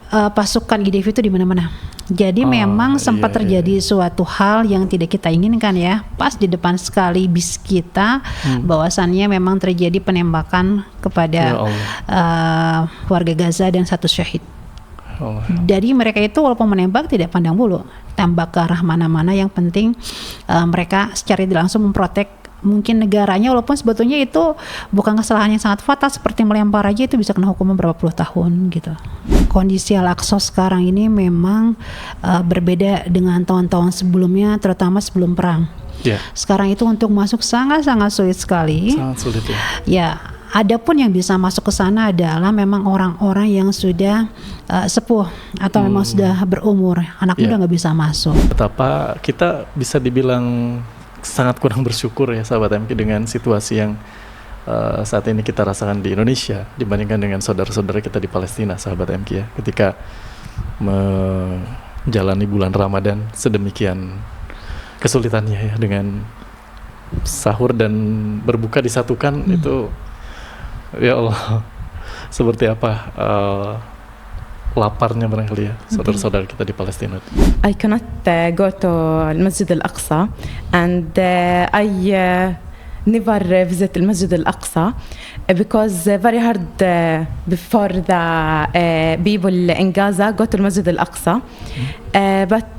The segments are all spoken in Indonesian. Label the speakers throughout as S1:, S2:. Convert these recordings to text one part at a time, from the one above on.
S1: pasukan IDF itu di mana-mana. Jadi memang sempat terjadi suatu hal yang tidak kita inginkan ya. Pas di depan sekali bis kita, bahwasannya memang terjadi penembakan kepada warga Gaza dan 1 syahid. Jadi mereka itu walaupun menembak tidak pandang bulu, tembak ke arah mana-mana. Yang penting mereka secara langsung memprotek mungkin negaranya, walaupun sebetulnya itu bukan kesalahan yang sangat fatal seperti melempar aja itu bisa kena hukuman berapa puluh tahun gitu. Kondisi Al-Aqsa sekarang ini memang berbeda dengan tahun-tahun sebelumnya, terutama sebelum perang. Sekarang itu untuk masuk sangat-sangat sulit sekali.
S2: Sangat sulit ya.
S1: Ya, adapun yang bisa masuk ke sana adalah memang orang-orang yang sudah sepuh atau memang sudah berumur. Anak muda nggak bisa masuk.
S2: Betapa kita bisa dibilang sangat kurang bersyukur ya sahabat MK dengan situasi yang saat ini kita rasakan di Indonesia dibandingkan dengan saudara-saudara kita di Palestina, sahabat MK ya, ketika menjalani bulan Ramadan sedemikian kesulitannya ya, dengan sahur dan berbuka disatukan. Itu ya Allah, seperti apa laparnya barangkali ya saudara-saudara kita di Palestina.
S3: I cannot go to Masjid Al-Aqsa and I never visit Masjid Al-Aqsa because very hard before the people in Gaza go to Masjid Al-Aqsa, but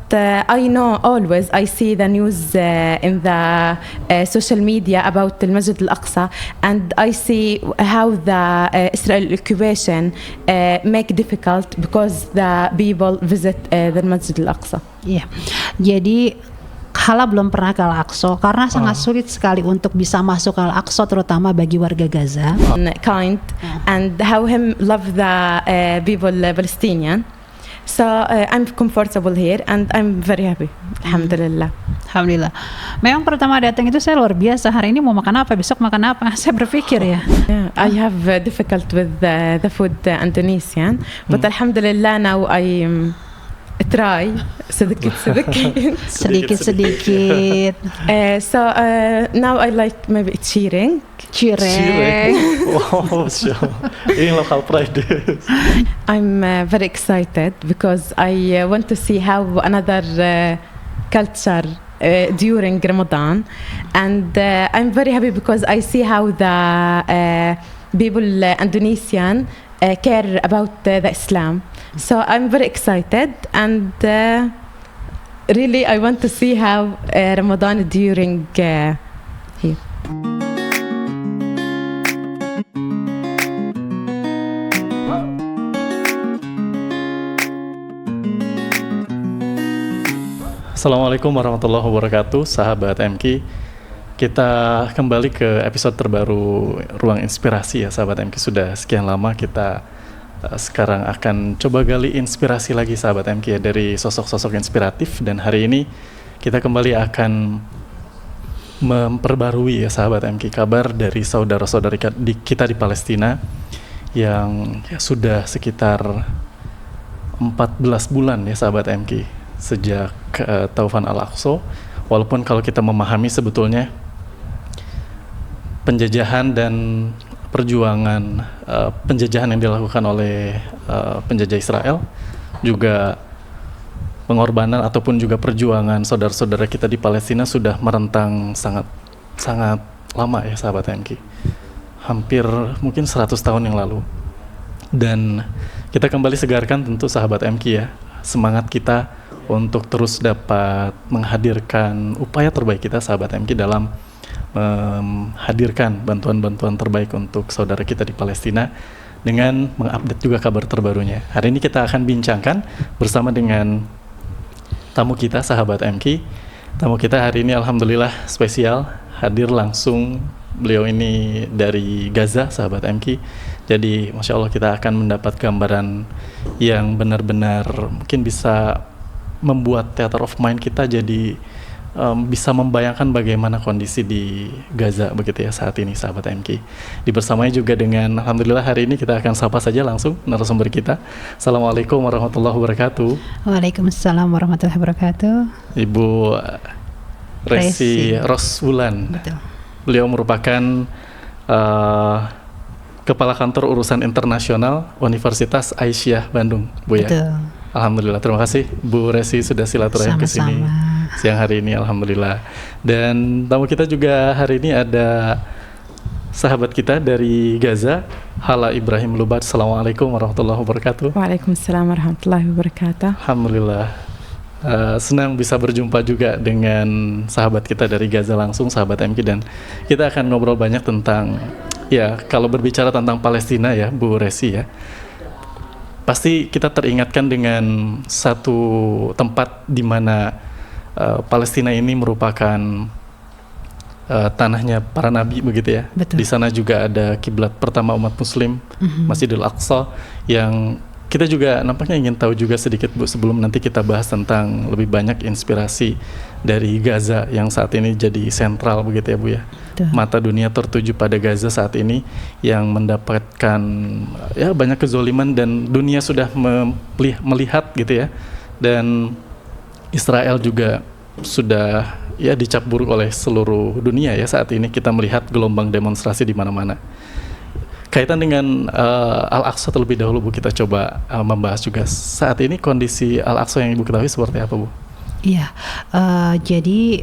S3: I know always I see the news in the social media about the Masjid Al-Aqsa, and I see how the Israel occupation make difficult because the people visit the Masjid Al-Aqsa.
S1: Iya, jadi Hala belum pernah ke Al-Aqsa karena sangat sulit sekali untuk bisa masuk ke Al-Aqsa, terutama bagi warga Gaza.
S3: Kind and how him love the people Palestinian. So I'm comfortable here and I'm very happy. Alhamdulillah.
S1: Alhamdulillah. Memang pertama datang itu saya luar biasa. Hari ini mau makan apa, besok makan apa? Saya berpikir ya.
S3: I have difficult with the food Indonesian, but Alhamdulillah now I try sedikit. So now I like maybe cireng.
S2: Wow, ini local pride.
S3: I'm very excited because I want to see how another culture during Ramadan, and I'm very happy because I see how the people Indonesian care about the Islam. So I'm very excited, and really I want to see how Ramadan during here.
S2: Assalamualaikum warahmatullahi wabarakatuh, sahabat MK. Kita kembali ke episode terbaru Ruang Inspirasi ya, sahabat MK. Sudah sekian lama kita sekarang akan coba gali inspirasi lagi, sahabat MK ya, dari sosok-sosok inspiratif. Dan hari ini kita kembali akan memperbarui ya, sahabat MK, kabar dari saudara-saudari kita di Palestina yang ya, sudah sekitar 14 bulan ya, sahabat MK, sejak Taufan Al-Aqsa. Walaupun kalau kita memahami sebetulnya penjajahan dan perjuangan penjajahan yang dilakukan oleh penjajah Israel, juga pengorbanan ataupun juga perjuangan saudara-saudara kita di Palestina sudah merentang sangat lama ya, sahabat MK. Hampir mungkin 100 tahun yang lalu. Dan kita kembali segarkan tentu, sahabat MK ya, semangat kita untuk terus dapat menghadirkan upaya terbaik kita, sahabat MK, dalam menghadirkan bantuan-bantuan terbaik untuk saudara kita di Palestina dengan mengupdate juga kabar terbarunya. Hari ini kita akan bincangkan bersama dengan tamu kita, sahabat MK. Tamu kita hari ini alhamdulillah spesial, hadir langsung. Beliau ini dari Gaza, sahabat MK. Jadi Masya Allah kita akan mendapat gambaran yang benar-benar mungkin bisa membuat theater of mind kita jadi bisa membayangkan bagaimana kondisi di Gaza begitu ya saat ini, sahabat MK. Dibersamai juga dengan, alhamdulillah hari ini kita akan sapa saja langsung narasumber kita. Assalamualaikum warahmatullahi wabarakatuh.
S1: Waalaikumsalam warahmatullahi wabarakatuh.
S2: Ibu Resi Roswulan.
S1: Betul.
S2: Beliau merupakan Kepala Kantor Urusan Internasional Universitas Aisyah Bandung, Bu ya.
S1: Betul.
S2: Alhamdulillah, terima kasih Bu Resi sudah silaturahim ke sini siang hari ini, alhamdulillah. Dan tamu kita juga hari ini ada sahabat kita dari Gaza, Hala Ibrahim Lubat. Assalamualaikum warahmatullahi wabarakatuh.
S3: Waalaikumsalam warahmatullahi wabarakatuh.
S2: Alhamdulillah. Senang bisa berjumpa juga dengan sahabat kita dari Gaza langsung, sahabat MQ, dan kita akan ngobrol banyak tentang, ya kalau berbicara tentang Palestina ya Bu Resi ya, pasti kita teringatkan dengan satu tempat di mana Palestina ini merupakan tanahnya para nabi begitu ya.
S1: Betul.
S2: Di sana juga ada kiblat pertama umat muslim, Masjidil Aqsa, yang kita juga nampaknya ingin tahu juga sedikit Bu sebelum nanti kita bahas tentang lebih banyak inspirasi dari Gaza yang saat ini jadi sentral begitu ya Bu ya.
S1: Betul.
S2: Mata dunia tertuju pada Gaza saat ini yang mendapatkan ya banyak kezoliman, dan dunia sudah melihat gitu ya. Dan Israel juga sudah ya dicap buruk oleh seluruh dunia ya. Saat ini kita melihat gelombang demonstrasi di mana-mana. Kaitan dengan Al-Aqsa terlebih dahulu Bu, kita coba membahas juga saat ini kondisi Al-Aqsa yang Ibu ketahui seperti apa Bu?
S1: Iya, jadi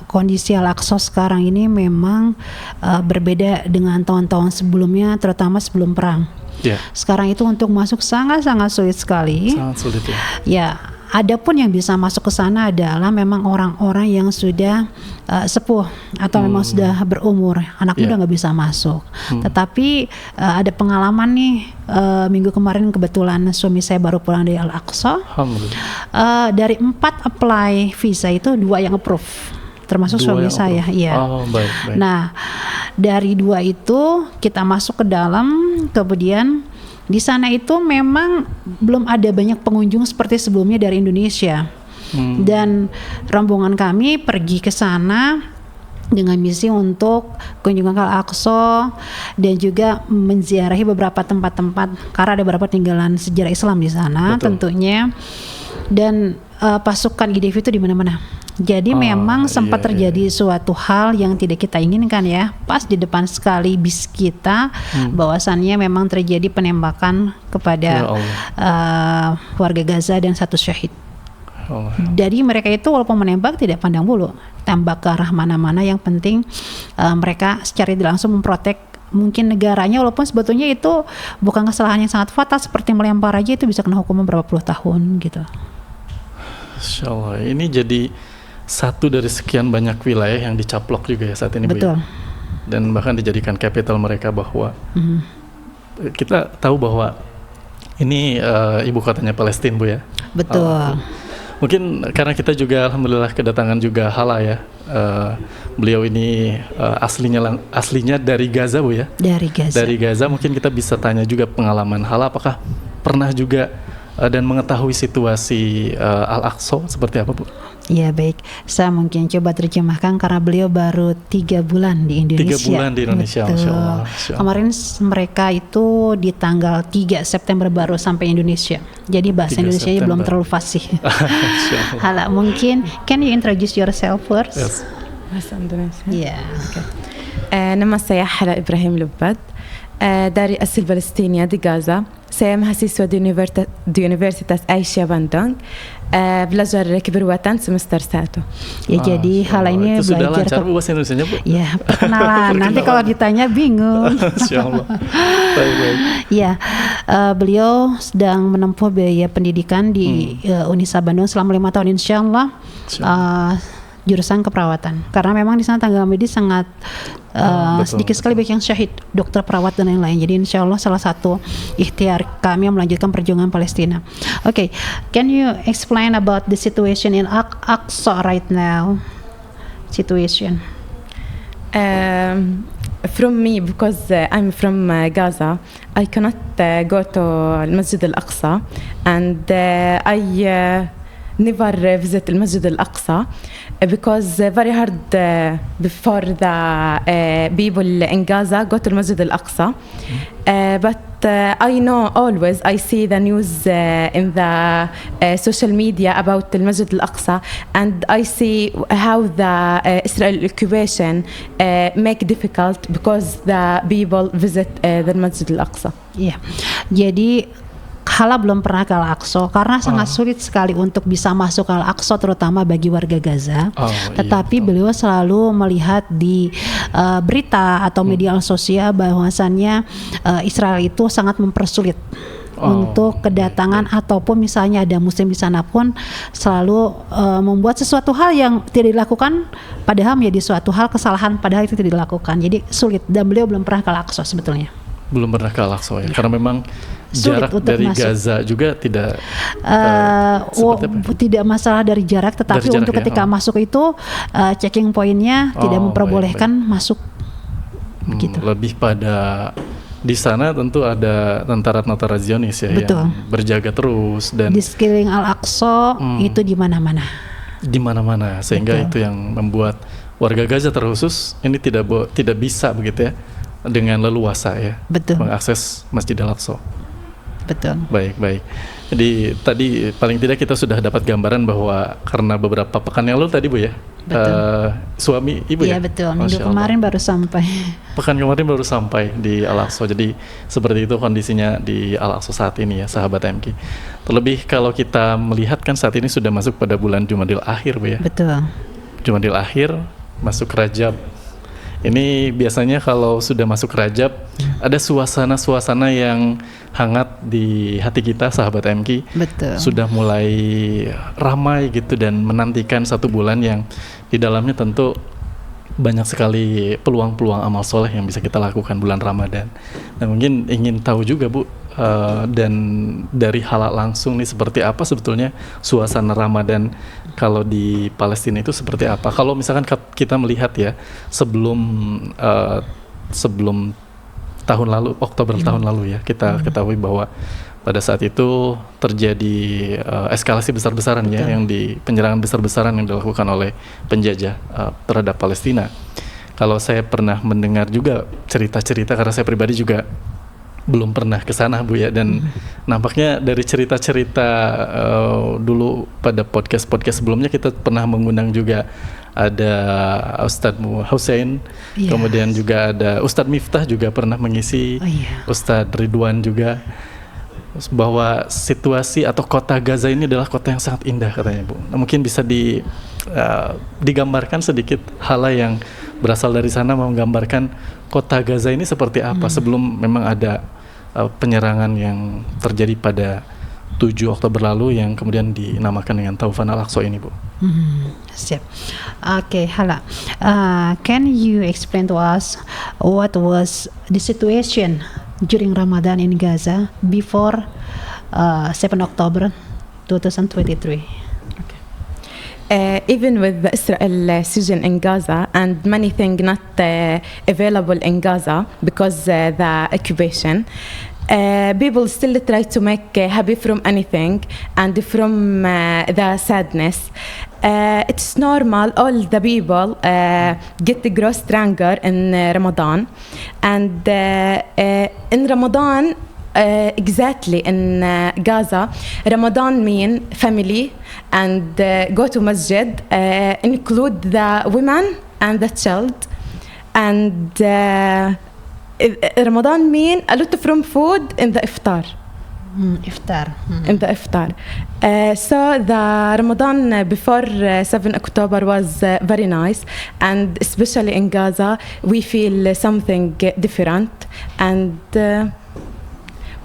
S1: kondisi Al-Aqsa sekarang ini memang berbeda dengan tahun-tahun sebelumnya, terutama sebelum perang.
S2: Ya.
S1: Sekarang itu untuk masuk sangat-sangat sulit sekali.
S2: Sangat sulit ya.
S1: Ya, adapun yang bisa masuk ke sana adalah memang orang-orang yang sudah sepuh atau memang sudah berumur, anak muda nggak bisa masuk. Tetapi ada pengalaman nih, minggu kemarin kebetulan suami saya baru pulang dari Al-Aqsa.
S2: Alhamdulillah.
S1: Dari 4 apply visa itu 2 yang approve, termasuk
S2: 2
S1: suami
S2: yang
S1: saya. Iya.
S2: Oh, baik.
S1: Nah, dari 2 itu kita masuk ke dalam, kemudian di sana itu memang belum ada banyak pengunjung seperti sebelumnya dari Indonesia. Dan rombongan kami pergi ke sana dengan misi untuk kunjungan ke Al-Aqsa dan juga menziarahi beberapa tempat-tempat karena ada beberapa tinggalan sejarah Islam di sana. Betul. Tentunya. Dan pasukan IDF itu di mana-mana. Jadi memang sempat terjadi suatu hal yang tidak kita inginkan ya. Pas di depan sekali bis kita, bahwasannya memang terjadi penembakan kepada warga Gaza dan 1 syahid. Jadi mereka itu walaupun menembak tidak pandang bulu, tembak ke arah mana-mana. Yang penting mereka secara langsung memprotek mungkin negaranya, walaupun sebetulnya itu bukan kesalahan yang sangat fatal seperti melempar aja itu bisa kena hukuman berapa puluh tahun gitu.
S2: Insyaallah ini jadi satu dari sekian banyak wilayah yang dicaplok juga ya saat ini.
S1: Betul.
S2: Bu ya? Dan bahkan dijadikan capital mereka, bahwa kita tahu bahwa ini ibu kotanya Palestina Bu ya.
S1: Betul.
S2: Mungkin karena kita juga alhamdulillah kedatangan juga Hala ya. Beliau ini aslinya dari Gaza Bu ya.
S1: Dari Gaza.
S2: Dari Gaza, mungkin kita bisa tanya juga pengalaman Hala, apakah pernah juga dan mengetahui situasi Al-Aqsa seperti apa Bu?
S1: Ya baik, saya mungkin coba terjemahkan karena beliau baru 3 bulan di Indonesia.
S2: 3 bulan di Indonesia, Masya Allah.
S1: Kemarin mereka itu di tanggal 3 September baru sampai Indonesia. Jadi bahasa Indonesia belum terlalu fasih. Hala, mungkin can you introduce yourself first?
S2: Yes.
S3: Bahasa Indonesia.
S1: Yeah.
S3: Nama saya Hala Ibrahim Lubat, dari asal Palestina di Gaza. Saya mahasiswa di Universitas Aisyah Bandung, belajar keperawatan semester 1.
S1: Ya, jadi Hala ini
S2: itu
S1: belajar
S2: sudah lancar Bu bahasa Indonesianya Bu?
S1: Ya, perkenalan. Nanti kalau ditanya bingung.
S2: Insyaallah. Baik.
S1: Ya, beliau sedang menempuh biaya pendidikan di Unisa Bandung selama 5 tahun insyaallah. Jurusan keperawatan, karena memang di sana tenaga medis sangat sedikit sekali baik yang syahid, dokter, perawat dan lain-lain. Jadi insya Allah salah satu ikhtiar kami yang melanjutkan perjuangan Palestina. Okay, can you explain about the situation in Aqsa right now? Situation.
S3: From me, because I'm from Gaza, I cannot go to Masjid Al-Aqsa, and I never visit the Masjid al-Aqsa because very hard before the people in Gaza go to Masjid al-Aqsa. But I know always I see the news in the social media about the Masjid al-Aqsa, and I see how the Israel occupation make difficult because the people visit the Masjid al-Aqsa.
S1: Iya. Jadi Hala belum pernah ke Al-Aqsa karena sangat sulit sekali untuk bisa masuk ke Al-Aqsa, terutama bagi warga Gaza. Tetapi beliau selalu melihat di berita atau media sosial bahwasannya Israel itu sangat mempersulit untuk kedatangan ataupun misalnya ada muslim di sana pun selalu membuat sesuatu hal yang tidak dilakukan padahal menjadi suatu hal kesalahan padahal itu tidak dilakukan. Jadi sulit, dan beliau belum pernah ke Al-Aqsa sebetulnya.
S2: Belum pernah ke Al-Aqsa ya, karena memang
S1: Sulit
S2: jarak dari
S1: masuk.
S2: Gaza juga tidak
S1: tidak masalah dari jarak, tetapi
S2: dari jarak,
S1: untuk
S2: ya?
S1: ketika masuk itu checking pointnya tidak memperbolehkan masuk. Begitu.
S2: Lebih pada di sana tentu ada tentara-tentara Zionis ya,
S1: Betul.
S2: yang berjaga terus dan
S1: Di sekeliling Al-Aqsa itu di mana-mana.
S2: di mana-mana, sehingga
S1: Betul.
S2: itu yang membuat warga Gaza terkhusus ini tidak bisa begitu ya dengan leluasa ya
S1: Betul.
S2: mengakses Masjid Al-Aqsa.
S1: Betul.
S2: Baik. Jadi tadi paling tidak kita sudah dapat gambaran bahwa karena beberapa pekan yang lalu tadi Bu ya, suami Ibu
S1: Iya
S2: ya?
S1: betul. Minggu
S2: Masya Allah.
S1: kemarin baru sampai.
S2: Pekan kemarin baru sampai di Al-Aqsa. Jadi seperti itu kondisinya di Al-Aqsa saat ini ya, sahabat MK. Terlebih kalau kita melihat kan saat ini sudah masuk pada bulan Jumadil Akhir Bu ya.
S1: Betul.
S2: Jumadil Akhir, masuk Rajab. Ini biasanya kalau sudah masuk Rajab ada suasana-suasana yang hangat di hati kita, sahabat MK.
S1: Betul.
S2: Sudah mulai ramai gitu dan menantikan satu bulan yang di dalamnya tentu banyak sekali peluang-peluang amal soleh yang bisa kita lakukan bulan Ramadan. Dan mungkin ingin tahu juga Bu, dan dari halal langsung nih seperti apa sebetulnya suasana Ramadan kalau di Palestina itu seperti apa? Kalau misalkan kita melihat ya sebelum tahun lalu, Oktober tahun lalu ya, kita ketahui bahwa pada saat itu terjadi eskalasi besar-besaran ya, yang di penyerangan besar-besaran yang dilakukan oleh penjajah terhadap Palestina. Kalau saya pernah mendengar juga cerita-cerita, karena saya pribadi juga belum pernah ke sana Bu ya, dan nampaknya dari cerita-cerita dulu pada podcast sebelumnya kita pernah mengundang juga ada Ustadz Hussein, kemudian juga ada Ustadz Miftah juga pernah mengisi, Ustadz Ridwan juga, bahwa situasi atau kota Gaza ini adalah kota yang sangat indah katanya Bu. Nah, mungkin bisa digambarkan sedikit hal yang berasal dari sana, menggambarkan kota Gaza ini seperti apa sebelum memang ada penyerangan yang terjadi pada 7 Oktober lalu yang kemudian dinamakan dengan Taufan Al-Aqsa ini Bu.
S1: Siap. Okay, Hala. Can you explain to us what was the situation during Ramadan in Gaza before 7 October 2023?
S3: Even with the Israel season in Gaza and many things not available in Gaza because the occupation, people still try to make happy from anything and from the sadness. It's normal, all the people get grow stronger in Ramadan, and in Ramadan exactly in Gaza, Ramadan mean family and go to masjid, include the women and the child, and Ramadan mean a lot from food in the iftar.
S1: Iftar.
S3: In the iftar. So the Ramadan before 7 October was very nice, and especially in Gaza we feel something different, and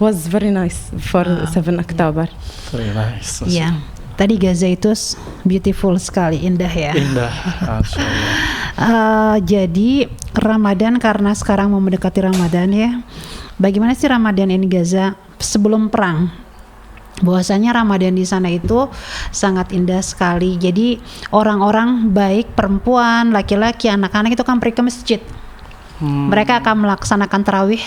S3: was very nice for 7 October.
S2: Very nice.
S1: Ya, tadi Gaza itu beautiful sekali, indah ya.
S2: Indah, Masya Allah.
S1: Jadi Ramadan, karena sekarang mau mendekati Ramadan ya, bagaimana sih Ramadan ini Gaza sebelum perang? Bahwasanya Ramadan di sana itu sangat indah sekali. Jadi orang-orang baik, perempuan, laki-laki, anak-anak itu kan pergi ke masjid. Mereka akan melaksanakan tarawih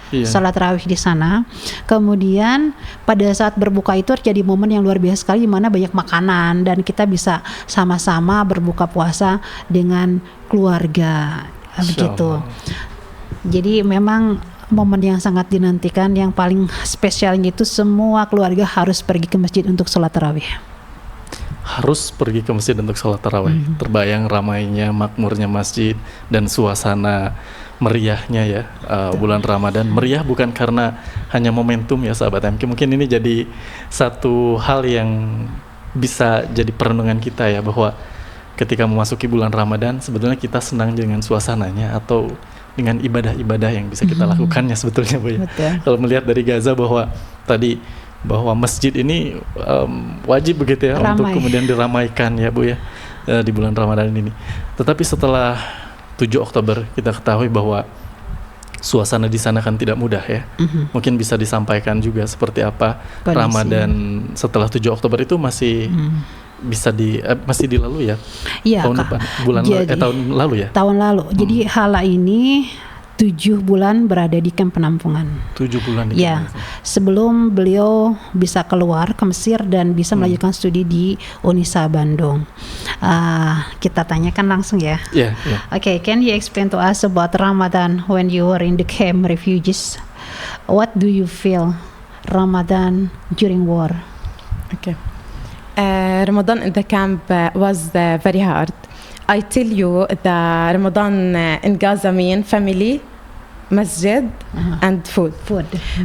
S2: Iya.
S1: salat tarawih di sana. Kemudian pada saat berbuka itu terjadi momen yang luar biasa sekali di mana banyak makanan dan kita bisa sama-sama berbuka puasa dengan keluarga begitu. Jadi memang momen yang sangat dinantikan, yang paling spesialnya itu semua keluarga harus pergi ke masjid untuk salat tarawih.
S2: Harus pergi ke masjid untuk sholat tarawih. Terbayang ramainya, makmurnya masjid dan suasana meriahnya ya bulan Ramadan. Meriah bukan karena hanya momentum ya sahabat MK. Mungkin ini jadi satu hal yang bisa jadi perenungan kita ya, bahwa ketika memasuki bulan Ramadan sebetulnya kita senang dengan suasananya atau dengan ibadah-ibadah yang bisa kita lakukannya sebetulnya Bu ya. Kalau melihat dari Gaza bahwa masjid ini wajib begitu ya untuk kemudian diramaikan ya Bu ya di bulan Ramadan ini. Tetapi setelah 7 Oktober kita ketahui bahwa suasana di sana kan tidak mudah ya. Mungkin bisa disampaikan juga seperti apa kondisi Ramadan setelah 7 Oktober itu masih bisa masih dilalui ya? Iya, tahun depan, tahun lalu ya?
S1: Tahun lalu. Jadi Hala ini 7 bulan berada di kamp penampungan.
S2: 7 bulan di
S1: ya, sebelum beliau bisa keluar ke Mesir dan bisa melanjutkan studi di Unisa Bandung. Kita tanyakan langsung ya. Okay, can you explain to us about Ramadan when you were in the camp refugees? What do you feel Ramadan during war?
S3: Okay. Ramadan in the camp was very hard. I tell you, the Ramadan in Gaza mean family, masjid, and food.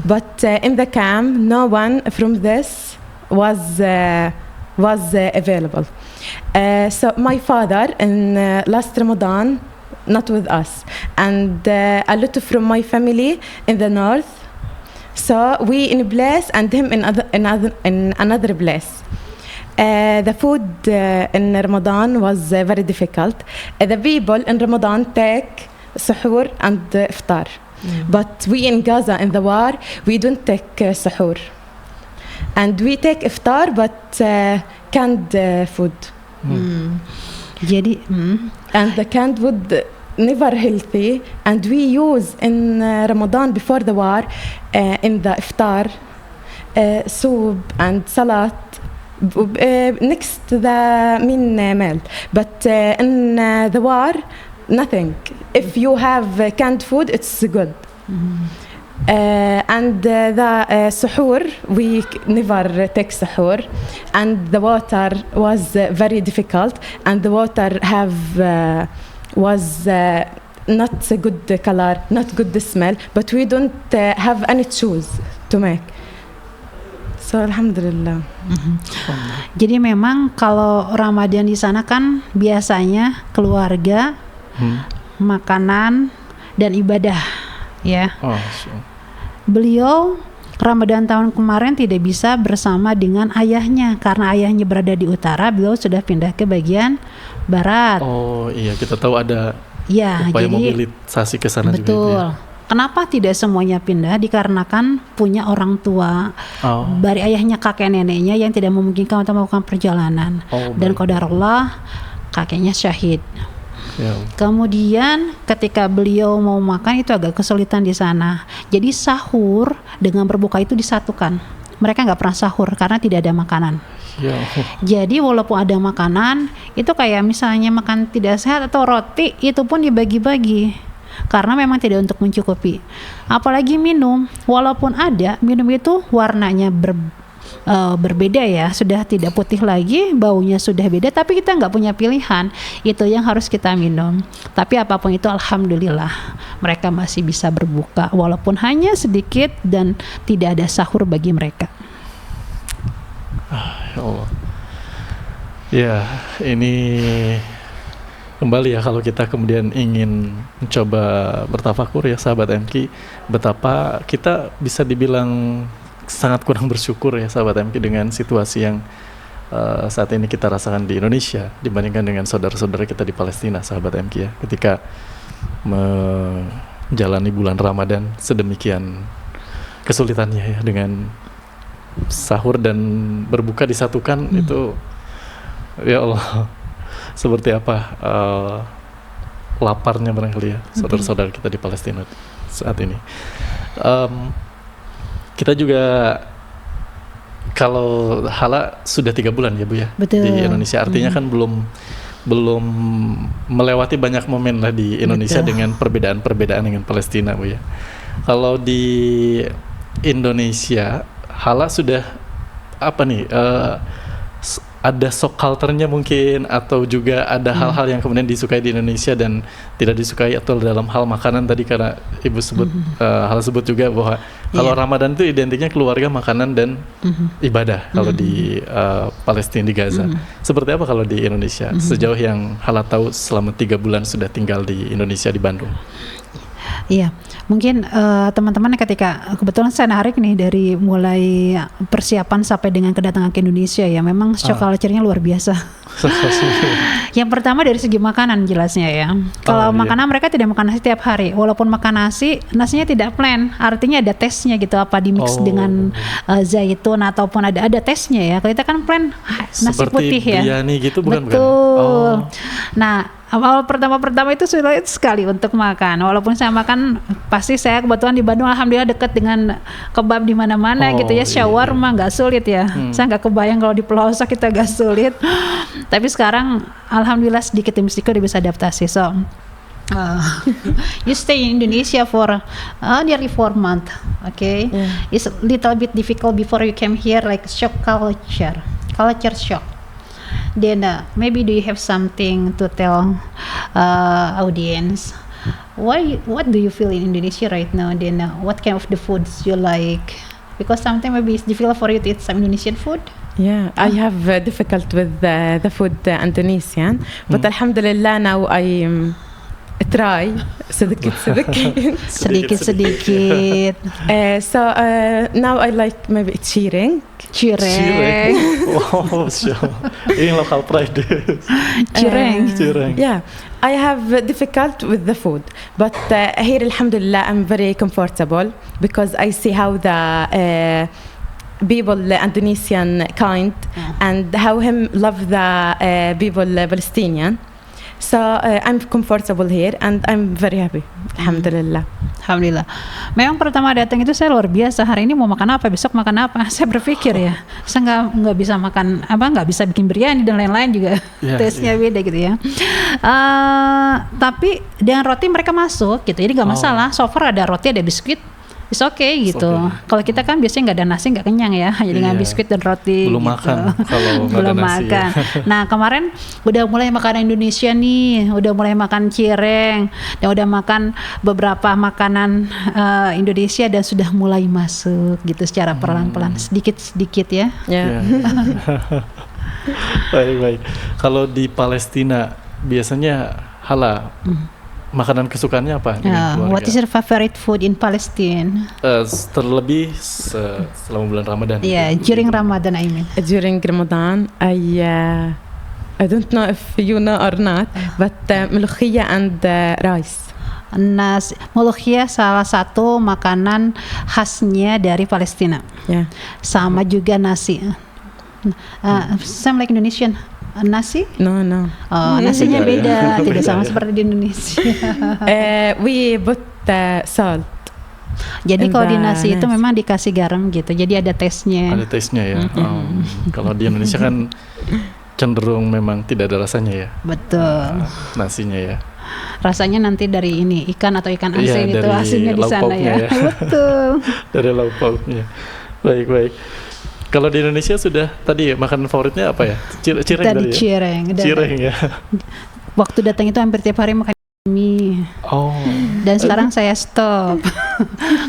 S3: But in the camp, no one from this was available. So my father in last Ramadan, not with us, and a lot from my family in the north. So we in a place and him in another place. The food in Ramadan was very difficult. The people in Ramadan take suhoor and iftar. But we in Gaza in the war, we don't take suhoor. And we take iftar but canned food. And the canned food never healthy. And we use in Ramadan before the war in the iftar soup and salad. Next the meal, but in the war, nothing. If you have canned food, it's good. And the suhoor, we never take suhoor, and the water was very difficult, and the water was not a good color, not good smell, but we don't have any choice to make. So alhamdulillah.
S1: Jadi memang kalau Ramadan di sana kan biasanya keluarga, makanan dan ibadah ya. Beliau Ramadan tahun kemarin tidak bisa bersama dengan ayahnya karena ayahnya berada di utara, beliau sudah pindah ke bagian barat.
S2: Oh iya, kita tahu ada upaya
S1: jadi,
S2: mobilisasi ke sana juga.
S1: Betul. Kenapa tidak semuanya pindah? Dikarenakan punya orang tua dari ayahnya, kakek neneknya yang tidak memungkinkan untuk melakukan perjalanan. Dan qadarullah kakeknya syahid. Kemudian ketika beliau mau makan itu agak kesulitan di sana. Jadi sahur dengan berbuka itu disatukan. Mereka nggak pernah sahur karena tidak ada makanan. Jadi walaupun ada makanan itu kayak misalnya makan tidak sehat atau roti itu pun dibagi-bagi. Karena memang tidak untuk mencukupi. Apalagi minum, walaupun ada, minum itu warnanya berbeda ya, sudah tidak putih lagi, baunya sudah beda, tapi kita nggak punya pilihan, itu yang harus kita minum. Tapi apapun itu alhamdulillah mereka masih bisa berbuka walaupun hanya sedikit dan tidak ada sahur bagi mereka.
S2: Ya Allah. Ya, ini kembali ya kalau kita kemudian ingin mencoba bertafakur ya sahabat MK, betapa kita bisa dibilang sangat kurang bersyukur ya sahabat MK dengan situasi yang saat ini kita rasakan di Indonesia dibandingkan dengan saudara-saudara kita di Palestina sahabat MK ya, ketika menjalani bulan Ramadan sedemikian kesulitannya ya, dengan sahur dan berbuka disatukan itu ya Allah. Seperti apa laparnya barangkali ya saudara-saudara kita di Palestina. saat ini. Kita juga kalau Hala sudah 3 bulan ya Bu ya.
S1: Betul.
S2: Di Indonesia, artinya kan belum melewati banyak momen lah di Indonesia.
S1: Betul.
S2: Dengan perbedaan-perbedaan dengan Palestina Bu ya. Kalau di Indonesia, Hala sudah apa nih? Ada shock culture-nya mungkin, atau juga ada hal-hal yang kemudian disukai di Indonesia dan tidak disukai, atau dalam hal makanan tadi karena Ibu sebut Hal sebut juga bahwa kalau Ramadan itu identiknya keluarga, makanan dan ibadah kalau di Palestina, di Gaza. Seperti apa kalau di Indonesia? Sejauh yang Hala tahu selama 3 bulan sudah tinggal di Indonesia, di Bandung.
S1: Iya, mungkin teman-teman ketika kebetulan saya narik nih dari mulai persiapan sampai dengan kedatangan ke Indonesia ya, memang shock culture-nya luar biasa. Yang pertama dari segi makanan jelasnya ya. Kalau makanan mereka tidak makan nasi tiap hari, walaupun makan nasi, nasinya tidak plain, artinya ada tesnya gitu, apa di mix dengan zaitun ataupun ada tesnya ya. Kalau kita kan plain nasi
S2: seperti
S1: putih ya.
S2: Seperti biryani gitu bukan?
S1: Betul. Nah, awal pertama itu sulit sekali untuk makan. Walaupun saya makan, pasti saya kebetulan di Bandung alhamdulillah dekat dengan kebab di mana-mana gitu ya. Shawarma nggak sulit ya. Saya nggak kebayang kalau di pelosok kita nggak sulit. Tapi sekarang alhamdulillah sedikit demi sedikit udah bisa adaptasi. So you stay in Indonesia for nearly 4 months, okay? It's a little bit difficult before you came here, like culture shock. Then maybe do you have something to tell audience? What do you feel in Indonesia right now? Then what kind of the foods you like? Because sometimes maybe it's difficult for you to eat some Indonesian food.
S3: Yeah, I have difficult with the food Indonesian, but alhamdulillah now I try sedikit. So now I like maybe cireng.
S2: Wow, ini local pride.
S1: Cireng.
S3: Yeah, I have difficult with the food, but here alhamdulillah I'm very comfortable because I see how the people Indonesian kind and how him love the people Palestinian. So I'm comfortable here and I'm very happy. Alhamdulillah.
S1: Alhamdulillah. Memang pertama datang itu saya luar biasa. Hari ini mau makan apa, besok makan apa. Saya berpikir ya, saya nggak bisa makan apa, nggak bisa bikin biryani dan lain-lain juga. Taste-nya beda gitu ya. Tapi dengan roti mereka masuk gitu, jadi nggak masalah. So far ada roti, ada biskuit. It's okay gitu. Kalau kita kan biasanya nggak ada nasi, nggak kenyang ya, hanya dengan biskuit dan roti.
S2: Belum
S1: gitu.
S2: makan kalau nggak
S1: belum
S2: ada nasi.
S1: makan. Nah kemarin udah mulai makan Indonesia nih, udah mulai makan cireng, dan udah makan beberapa makanan Indonesia dan sudah mulai masuk gitu secara pelan-pelan, sedikit-sedikit ya.
S2: Baik. Kalau di Palestina biasanya Hala makanan kesukaannya apa?
S1: What is your favorite food in Palestine?
S2: Terlebih selama bulan Ramadan.
S1: During Ramadan I mean.
S3: During Ramadan, I don't know if you know or not, but ملوخية and rice.
S1: Molokhia salah satu makanan khasnya dari Palestina. Sama juga nasi. Same like Indonesian. Nasi?
S3: No.
S1: Nasinya beda, tidak sama seperti di Indonesia.
S3: We put salt.
S1: Jadi kalau di nasi itu memang dikasih garam gitu, jadi ada tesnya.
S2: Ada tesnya ya. Kalau di Indonesia kan cenderung memang tidak ada rasanya ya.
S1: Betul.
S2: Nasinya ya.
S1: Rasanya nanti dari ini ikan atau ikan asin itu asinnya di sana ya. Betul.
S2: Dari lauk pauknya. Baik. Kalau di Indonesia sudah tadi makanan favoritnya apa ya? Cireng tadi ya? Cireng ya.
S1: Waktu datang itu hampir tiap hari makan mie. Dan sekarang saya stop.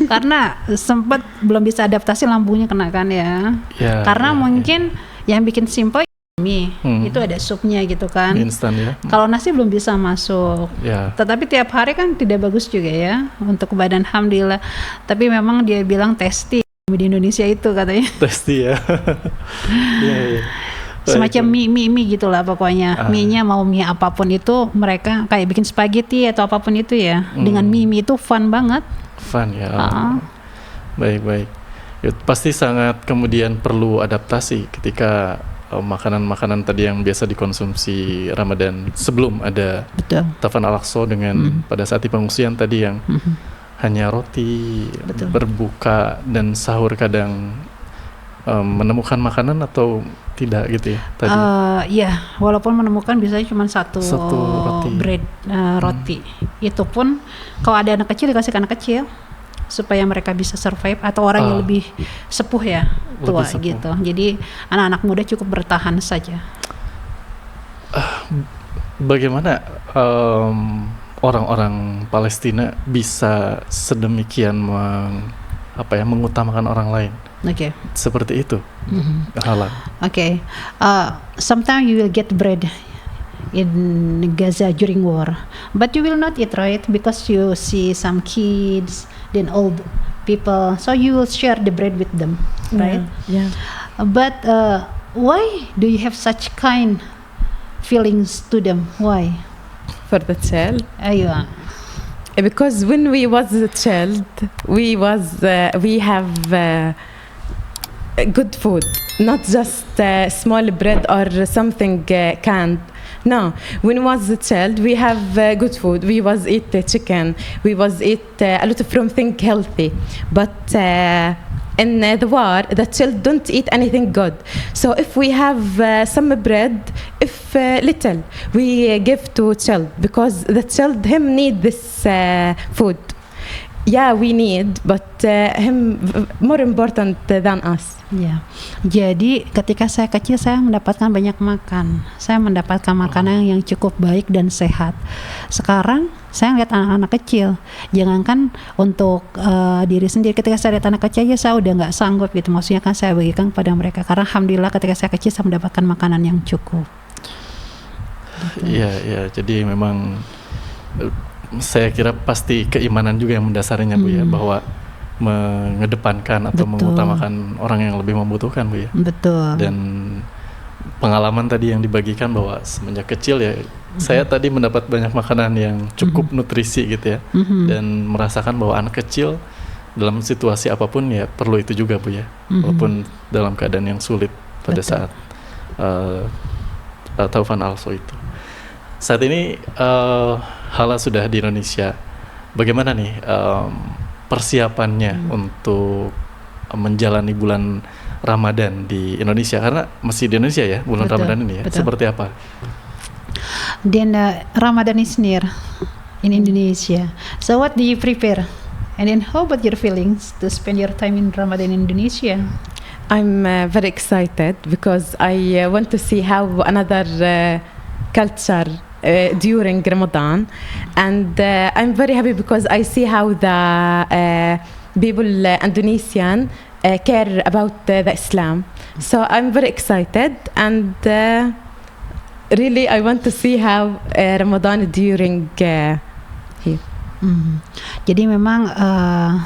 S1: Karena sempat belum bisa adaptasi, lambungnya kena kan ya. Karena mungkin yang bikin simple mie, itu ada supnya gitu kan.
S2: Instan ya.
S1: Kalau nasi belum bisa masuk. Tetapi tiap hari kan tidak bagus juga ya untuk badan, alhamdulillah. Tapi memang dia bilang tasty di Indonesia itu katanya.
S2: Tasty ya.
S1: Semacam mie gitulah pokoknya. Mie-nya mau mie apapun itu, mereka kayak bikin spaghetti atau apapun itu ya. Dengan mie itu fun banget.
S2: Fun ya. Baik. Ya, pasti sangat kemudian perlu adaptasi ketika makanan-makanan tadi yang biasa dikonsumsi Ramadan sebelum ada Tafan Al-Aqsa dengan pada saat di pengungsian tadi yang hanya roti,
S1: Betul.
S2: berbuka dan sahur kadang menemukan makanan atau tidak gitu ya tadi?
S1: Ya, walaupun menemukan biasanya cuma satu
S2: roti.
S1: bread roti. Itu pun kalau ada anak kecil dikasih ke anak kecil supaya mereka bisa survive, atau orang yang lebih sepuh ya, tua
S2: Lebih sepuh.
S1: gitu. Jadi anak-anak muda cukup bertahan saja.
S2: Bagaimana orang-orang Palestina bisa sedemikian mengutamakan orang lain
S1: Oke.
S2: seperti itu? Halal.
S1: Okay. Sometimes you will get bread in Gaza during war, but you will not eat, right? Because you see some kids, then old people, so you will share the bread with them, right?
S3: Yeah.
S1: But why do you have such kind feelings to them? Why?
S3: For the child.
S1: Aywa.
S3: Because when we was a child, we have good food, not just small bread or something canned. No, when was a child, we have good food. We was eat chicken. We was eat a lot of from thing healthy, but in the war, the child don't eat anything good. So if we have some bread, if little, we give to child, because the child him need this food. Yeah, we need, but him more important than us.
S1: Ya, jadi ketika saya kecil saya mendapatkan banyak makan. Saya mendapatkan makanan yang cukup baik dan sehat. Sekarang saya lihat anak-anak kecil, jangankan untuk diri sendiri. Ketika saya lihat anak kecil aja saya udah nggak sanggup gitu. Maksudnya kan saya bagikan kepada mereka. Karena alhamdulillah ketika saya kecil saya mendapatkan makanan yang cukup.
S2: Iya, iya. Jadi memang saya kira pasti keimanan juga yang mendasarinya Bu ya, bahwa mengedepankan atau mengutamakan orang yang lebih membutuhkan Bu ya.
S1: Betul.
S2: Dan pengalaman tadi yang dibagikan bahwa semenjak kecil ya saya tadi mendapat banyak makanan yang cukup nutrisi gitu ya, dan merasakan bahwa anak kecil dalam situasi apapun ya perlu itu juga Bu ya, walaupun dalam keadaan yang sulit pada saat Taufan also itu. Saat ini Hala sudah di Indonesia. Bagaimana nih persiapannya untuk menjalani bulan Ramadan di Indonesia? Karena masih di Indonesia ya bulan Ramadan ini ya.
S1: Betul.
S2: Seperti apa?
S1: Then Ramadan is near in Indonesia. So what do you prepare? And then how about your feelings to spend your time in Ramadan in Indonesia?
S3: I'm very excited because I want to see how another culture during Ramadan, and I'm very happy because I see how the people Indonesian care about the Islam. So I'm very excited, and really I want to see how Ramadan during here.
S1: Jadi memang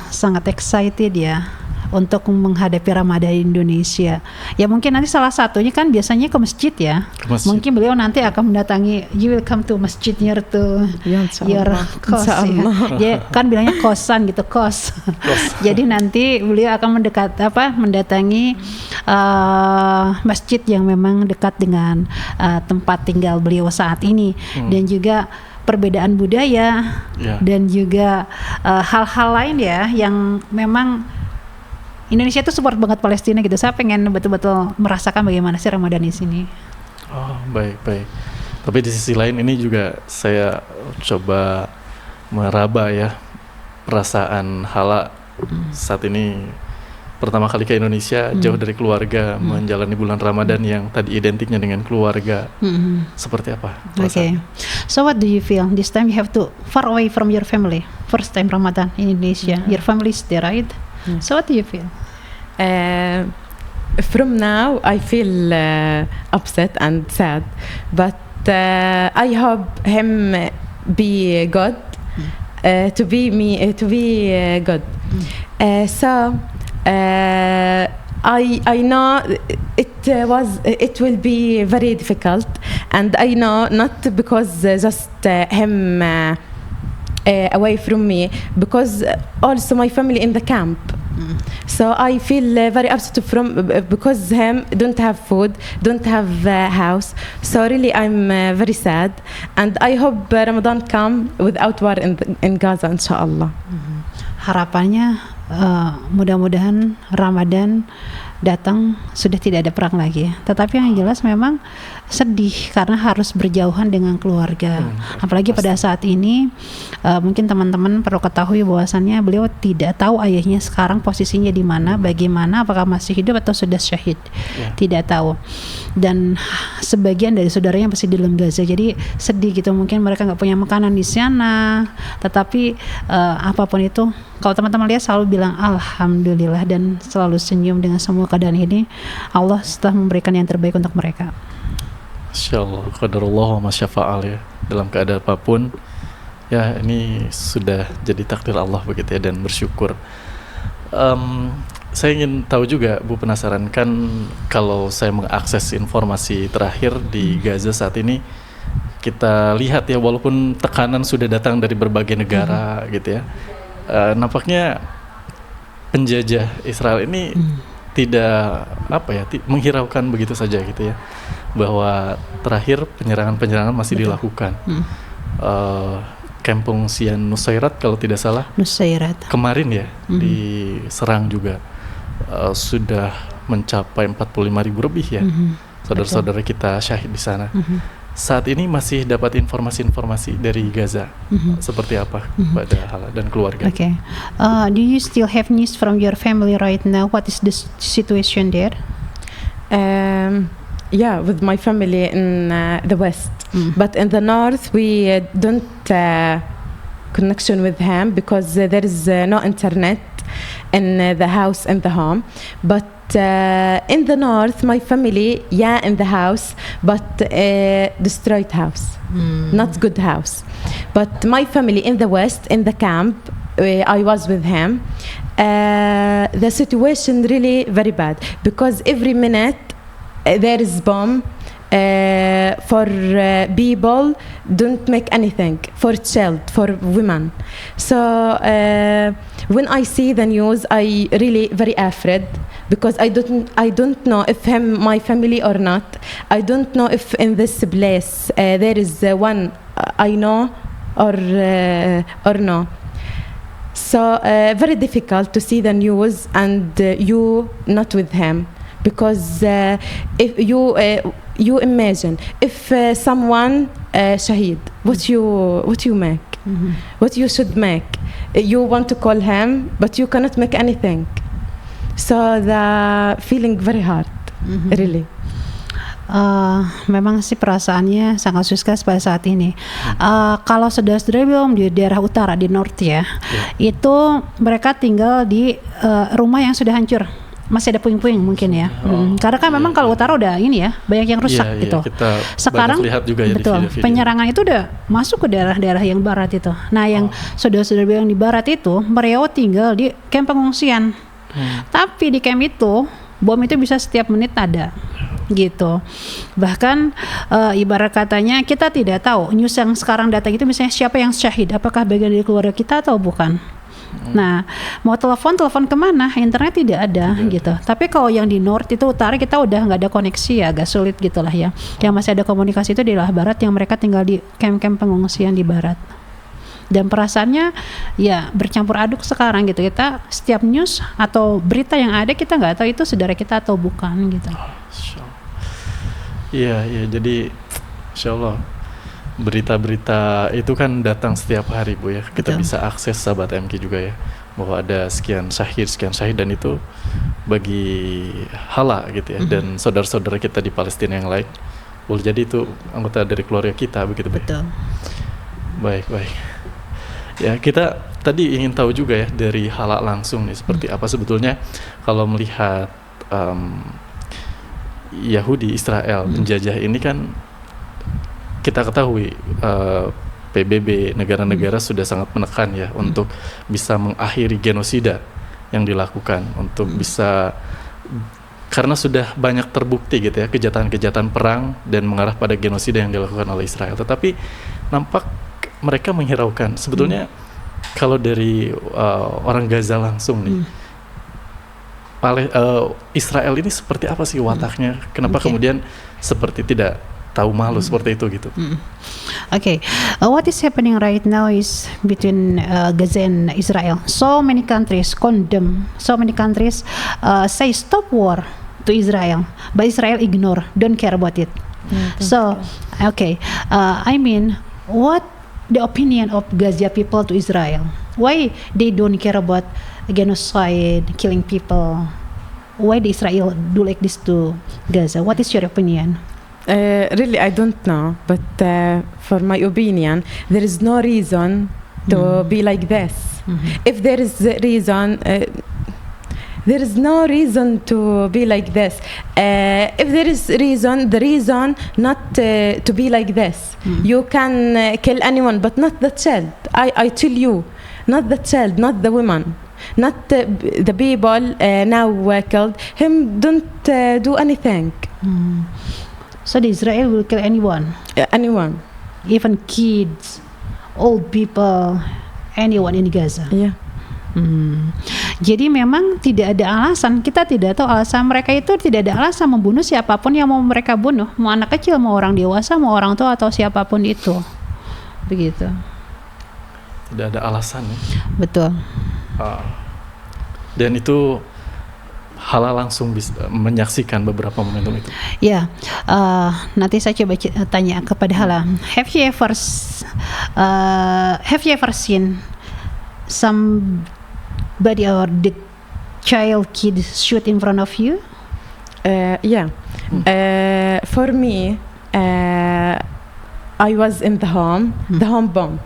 S1: sangat excited ya untuk menghadapi Ramadan di Indonesia. Ya mungkin nanti salah satunya kan biasanya ke masjid ya. Mungkin beliau nanti akan mendatangi, you will come to masjid near to your kos ya. Dia kan bilangnya kosan gitu, kos. Jadi nanti beliau akan mendatangi masjid yang memang dekat dengan tempat tinggal beliau saat ini, dan juga perbedaan budaya dan juga hal-hal lain ya yang memang Indonesia itu support banget Palestina gitu. Saya pengen betul-betul merasakan bagaimana sih Ramadan di sini.
S2: Oh, baik. Tapi di sisi lain ini juga saya coba meraba ya perasaan Hala saat ini pertama kali ke Indonesia, jauh dari keluarga, menjalani bulan Ramadan yang tadi identiknya dengan keluarga. Seperti apa?
S1: Okay. So what do you feel? This time you have to far away from your family. First time Ramadan in Indonesia. Your family is there, right? So what do you feel?
S3: From now, I feel upset and sad, but I hope him be good, to be good. So I know it will be very difficult, and I know not because just him away from me, because also my family in the camp. So I feel very upset because him don't have food, don't have house. So really I'm very sad, and I hope Ramadan come without war in Gaza, inshallah.
S1: Harapannya mudah-mudahan Ramadan datang sudah tidak ada perang lagi. Tetapi yang jelas memang sedih karena harus berjauhan dengan keluarga. Apalagi pada saat ini mungkin teman-teman perlu ketahui bahwasannya beliau tidak tahu ayahnya sekarang posisinya di mana, bagaimana, apakah masih hidup atau sudah syahid. Tidak tahu. Dan sebagian dari saudaranya masih di dalam Gaza. Jadi sedih gitu, mungkin mereka nggak punya makanan di sana. Tetapi apapun itu, kalau teman-teman lihat selalu bilang alhamdulillah dan selalu senyum dengan semua keadaan ini. Allah setelah memberikan yang terbaik untuk mereka.
S2: Insyaallah, qadarullah wa masyafa'al ya. Dalam keadaan apapun, ya ini sudah jadi takdir Allah begitu ya, dan bersyukur. Saya ingin tahu juga, Bu, penasaran kan kalau saya mengakses informasi terakhir di Gaza saat ini, kita lihat ya walaupun tekanan sudah datang dari berbagai negara gitu ya, nampaknya penjajah Israel ini tidak menghiraukan begitu saja gitu ya, bahwa terakhir penyerangan masih dilakukan. Kamp pengungsian Nusairat kalau tidak salah kemarin ya diserang juga, sudah mencapai 45.000 lebih ya saudara-saudara kita syahid di sana. Saat ini masih dapat informasi-informasi dari Gaza seperti apa pada Hala dan keluarga?
S1: Okay. Do you still have news from your family right now? What is the situation there?
S3: Yeah, with my family in the west, but in the north we don't connection with him because there is no internet in the house and the home. But in the north, my family, in the house, but destroyed house, not good house. But my family in the west, in the camp, I was with him. The situation really very bad because every minute there is bomb. For people don't make anything, for child, for women. So when I see the news, I really very afraid because I don't know if my family or not. I don't know if in this place there is one I know or no. So very difficult to see the news and you not with him because if you imagine if someone shaheed, what you make, what you should make. You want to call him, but you cannot make anything. So the feeling very hard, really.
S1: Memang sih perasaannya sangat susah pada saat ini. Kalau saudara-saudara belum di daerah utara di North ya, itu mereka tinggal di rumah yang sudah hancur. Masih ada puing-puing mungkin ya. Karena kan memang kalau utara udah ini ya, banyak yang rusak gitu.
S2: Kita
S1: sekarang
S2: lihat juga ya
S1: betul,
S2: di video-video.
S1: penyerangan itu udah masuk ke daerah-daerah yang barat itu. Nah, yang saudara-saudara yang di barat itu, mereka tinggal di kamp pengungsian. Tapi di camp itu bom itu bisa setiap menit ada gitu. Bahkan ibarat katanya kita tidak tahu news yang sekarang datang itu misalnya siapa yang syahid, apakah bagian dari keluarga kita atau bukan. Nah, mau telepon kemana? Internet tidak ada gitu. Tapi kalau yang di North itu utara kita udah nggak ada koneksi ya, agak sulit gitulah ya. Yang masih ada komunikasi itu di daerah barat yang mereka tinggal di camp-camp pengungsian di barat. Dan perasaannya ya bercampur aduk sekarang gitu. Kita setiap news atau berita yang ada kita nggak tahu itu saudara kita atau bukan gitu.
S2: Iya, jadi insya Allah berita-berita itu kan datang setiap hari, Bu ya. Kita bisa akses sahabat MK juga ya, bahwa ada sekian syahid dan itu bagi Hala gitu ya, dan saudara-saudara kita di Palestina yang lain boleh jadi itu anggota dari keluarga kita begitu.
S1: Betul.
S2: Baik. Ya, kita tadi ingin tahu juga ya dari Hala langsung nih seperti apa sebetulnya kalau melihat Yahudi Israel menjajah ini kan. Kita ketahui PBB negara-negara sudah sangat menekan ya untuk bisa mengakhiri genosida yang dilakukan, untuk bisa, karena sudah banyak terbukti gitu ya kejahatan-kejahatan perang dan mengarah pada genosida yang dilakukan oleh Israel. Tetapi nampak mereka menghiraukan. Sebetulnya kalau dari orang Gaza langsung nih, Israel ini seperti apa sih wataknya? Kenapa
S1: Okay.
S2: kemudian seperti tidak tahu malu seperti itu gitu?
S1: Okay, what is happening right now is between Gaza and Israel. So many countries condemn. So many countries say stop war to Israel, but Israel ignore, don't care about it. So, okay, I mean, what the opinion of Gaza people to Israel? Why they don't care about genocide, killing people? Why the Israel do like this to Gaza? What is your opinion?
S3: Really, I don't know, but for my opinion, there is no reason to be like this. If there is a reason, there is no reason to be like this. If there is reason, the reason not to be like this. You can kill anyone, but not the child. I tell you, not the child, not the woman. Not the people now killed him. Don't do anything.
S1: So the Israel will kill anyone,
S3: Anyone.
S1: even kids, old people, anyone in Gaza.
S3: Yeah.
S1: Jadi memang tidak ada alasan, kita tidak tahu alasan mereka itu, tidak ada alasan membunuh siapapun yang mau mereka bunuh, mau anak kecil, mau orang dewasa, mau orang tua atau siapapun itu, begitu.
S2: Tidak ada alasan ya.
S1: Betul.
S2: Dan itu Hala langsung bisa menyaksikan beberapa momentum itu.
S1: Ya, nanti saya coba tanya kepada Hala. Have you ever seen somebody or the kid shoot in front of you?
S3: Yeah. For me, I was in the home bomb.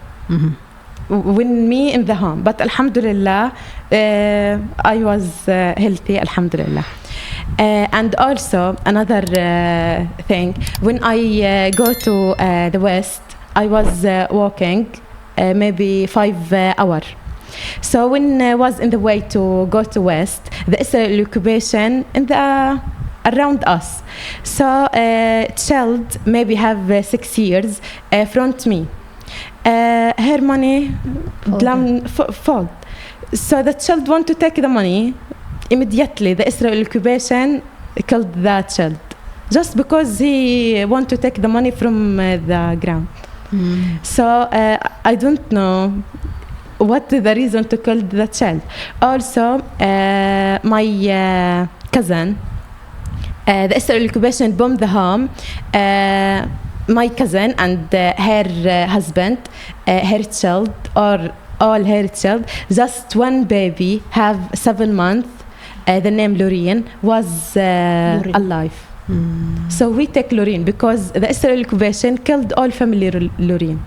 S3: When me in the home, but alhamdulillah, I was healthy, alhamdulillah. And also another thing, when I go to the west, I was walking maybe 5 hours. So when I was in the way to go to west, the Israeli occupation in the around us. So child maybe have 6 years front me. Her money fold. So the child want to take the money. Immediately the Israeli occupation killed the child just because he want to take the money from the ground. So I don't know what the reason to kill the child. Also my cousin, the Israeli occupation bombed the home. My cousin and her husband, her child, or all her child, just one baby, have 7 months. The name Loreen was alive. So we take Loreen because the Israeli occupation killed all family Loreen.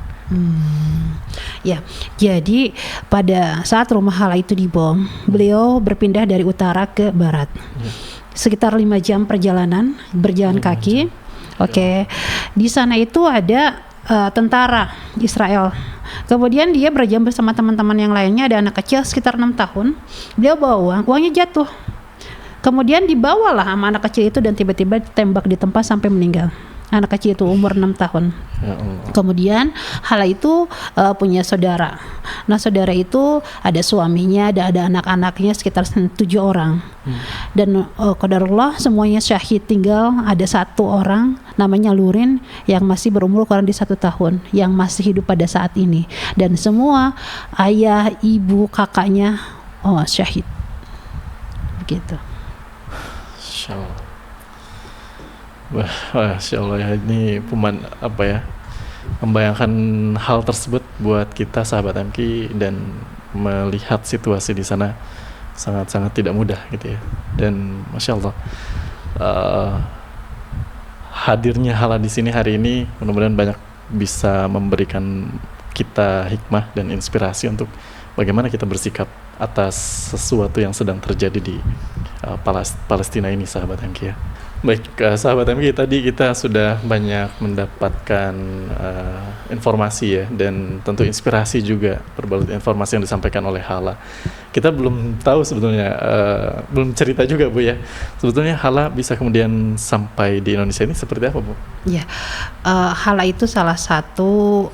S1: Ya, jadi pada saat rumah Hala itu dibom, beliau berpindah dari utara ke barat. Sekitar 5 jam perjalanan, berjalan kaki. Oke, di sana itu ada tentara Israel. Kemudian dia berjam bersama teman-teman yang lainnya, ada anak kecil sekitar 6 tahun. Beliau bawa uangnya jatuh. Kemudian dibawalah sama anak kecil itu dan tiba-tiba ditembak di tempat sampai meninggal. Anak kecil itu umur 6 tahun.
S2: Ya Allah.
S1: Kemudian Hala itu punya saudara. Nah, saudara itu ada suaminya, ada anak-anaknya sekitar 7 orang. Dan qadarullah semuanya syahid, tinggal ada 1 orang namanya Loreen yang masih berumur kurang di 1 tahun, yang masih hidup pada saat ini. Dan semua ayah, ibu, kakaknya syahid. Begitu.
S2: Insyaallah. Wah, Masya Allah ya, ini membayangkan hal tersebut buat kita sahabat MK dan melihat situasi di sana sangat-sangat tidak mudah gitu ya. Dan Masya Allah, hadirnya Hala di sini hari ini mudah-mudahan banyak bisa memberikan kita hikmah dan inspirasi untuk bagaimana kita bersikap atas sesuatu yang sedang terjadi di Palestina ini sahabat MK ya. Baik, sahabat MK, tadi kita sudah banyak mendapatkan informasi ya, dan tentu inspirasi juga berbalut informasi yang disampaikan oleh Hala. Kita belum tahu sebetulnya, belum cerita juga Bu ya, sebetulnya Hala bisa kemudian sampai di Indonesia ini seperti apa Bu? Ya,
S1: Hala itu salah satu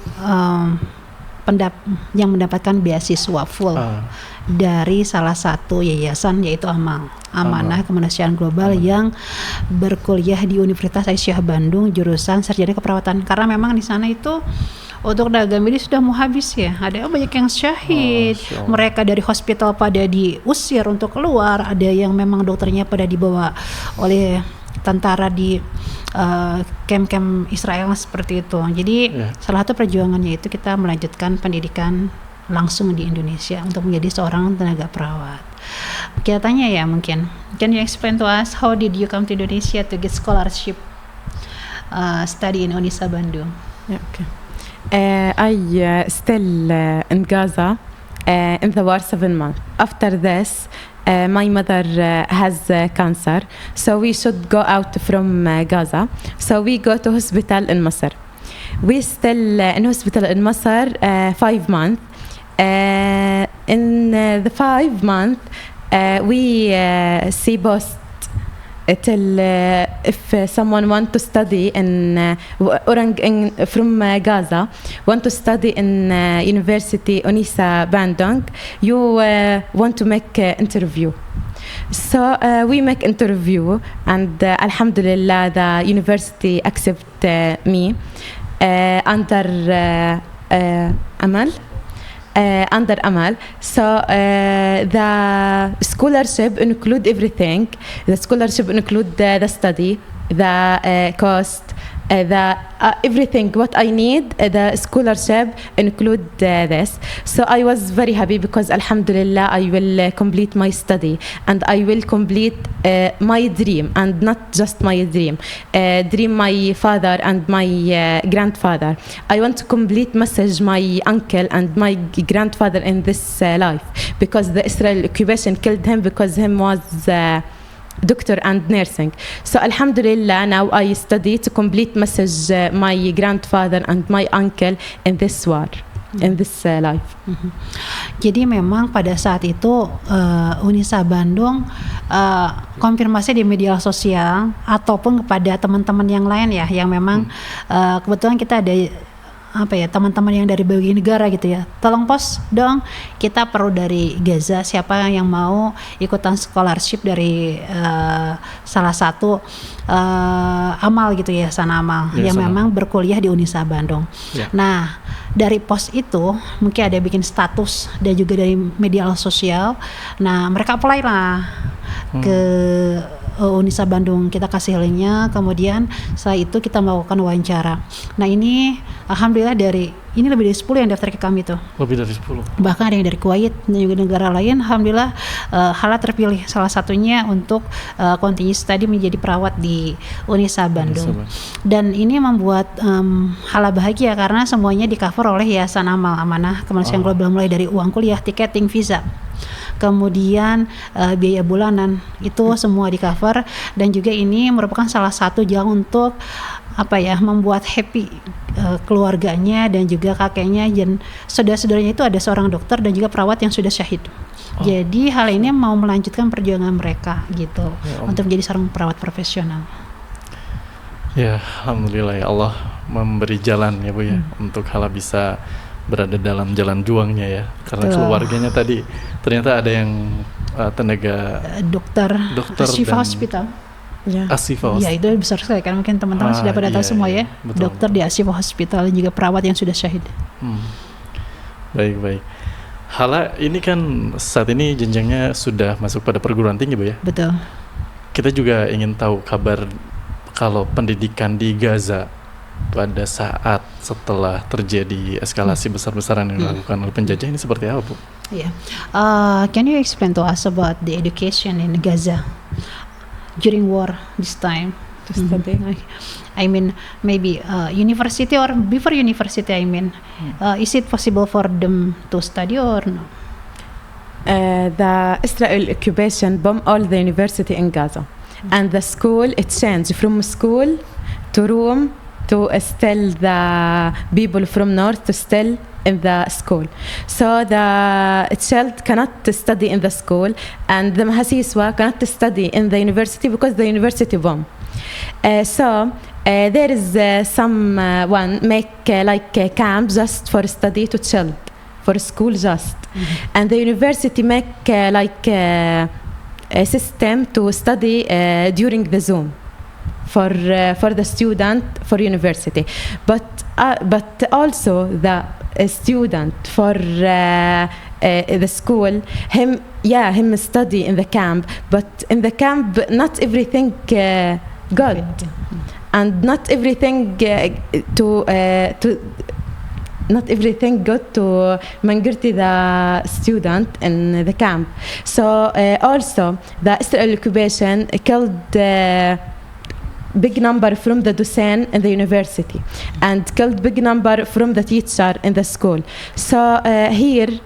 S1: yang mendapatkan beasiswa full dari salah satu yayasan yaitu Amal. Amanah Kemanusiaan Global yang berkuliah di Universitas Aisyah Bandung jurusan sarjana keperawatan. Karena memang di sana itu untuk tenaga medis sudah mau habis ya. Ada banyak yang syahid. Mereka dari hospital pada diusir untuk keluar. Ada yang memang dokternya pada dibawa oleh tentara di camp-camp Israel seperti itu. Jadi salah satu perjuangannya itu kita melanjutkan pendidikan langsung di Indonesia untuk menjadi seorang tenaga perawat. Kita tanya ya mungkin. Can you explain to us how did you come to Indonesia to get scholarship study in UNISA Bandung?
S3: Yeah, okay. I still in Gaza in the war 7 months. After this, my mother has cancer, so we should go out from Gaza. So we go to hospital in Masr. We still in hospital in Masr 5 months. In the 5 months, we see post till if someone want to study from Gaza, want to study in University UNISA Bandung, you want to make interview. So we make interview, and Alhamdulillah, the university accept me under Amal. Under Amal. So the scholarship include everything. The scholarship include the study, the cost, the everything what I need. The scholarship include this. So I was very happy because Alhamdulillah I will complete my study, and I will complete my dream, and not just my dream, dream my father and my grandfather. I want to complete message my uncle and my grandfather in this life, because the Israel occupation killed him because him was doctor and nursing. So Alhamdulillah, now I study to complete message my grandfather and my uncle in this war, in this life.
S1: Jadi memang pada saat itu UNISA Bandung konfirmasi di media sosial ataupun kepada teman-teman yang lain ya, yang memang kebetulan kita ada teman-teman yang dari berbagai negara gitu ya, tolong post dong, kita perlu dari Gaza siapa yang mau ikutan scholarship dari salah satu Amal gitu ya, Sana Amal yang memang berkuliah di UNISA Bandung. Nah dari post itu mungkin ada bikin status dan juga dari media sosial. Nah mereka apply lah ke UNISA Bandung, kita kasih linknya, kemudian setelah itu kita melakukan wawancara. Nah ini alhamdulillah ini lebih dari 10 yang daftar ke kami tuh. Lebih dari 10. Bahkan ada yang dari Kuwait dan juga negara lain. Alhamdulillah Hala terpilih salah satunya untuk continue study menjadi perawat di UNISA Bandung. Dan ini membuat Hala bahagia karena semuanya di cover oleh Yayasan Amal, Amanah Kemanusiaan Global, mulai dari uang kuliah, tiketing, visa, kemudian biaya bulanan itu semua di cover. Dan juga ini merupakan salah satu jalan untuk membuat happy keluarganya dan juga kakeknya dan saudara-saudaranya. Itu ada seorang dokter dan juga perawat yang sudah syahid. Jadi hal ini mau melanjutkan perjuangan mereka gitu untuk menjadi seorang perawat profesional.
S2: Ya alhamdulillah ya, Allah memberi jalan ya Bu ya, untuk Hala bisa berada dalam jalan juangnya ya, karena keluarganya tadi ternyata ada yang tenaga dokter
S1: Ashifa Hospital.
S2: Ashifa
S1: ya itu besar sekali kan, mungkin teman-teman sudah pada tahu semua ya, betul. Dokter di Ashifa Hospital dan juga perawat yang sudah syahid.
S2: Baik. Hala ini kan saat ini jenjangnya sudah masuk pada perguruan tinggi Bu ya. Betul. Kita juga ingin tahu kabar kalau pendidikan di Gaza pada saat setelah terjadi eskalasi besar-besaran yang dilakukan oleh penjajah ini seperti apa Bu?
S1: Can you explain to us about the education in Gaza during war this time? To study? I mean maybe university or before university, I mean is it possible for them to study or no?
S3: The Israel occupation bombed all the university in Gaza, and the school it changed from school to room to still the people from north to still in the school. So the child cannot study in the school, and the Mahasiswa cannot study in the university because the university bomb. So there is someone make like a camp just for study to child, for school just, and the university make like system to study during the Zoom for the student for university, but also the student for the school, him study in the camp, but in the camp not everything good, and not everything to not everything good to Mangurti, the student in the camp. So also the Israel occupation killed big number from the docent in the university and killed big number from the teacher in the school. So here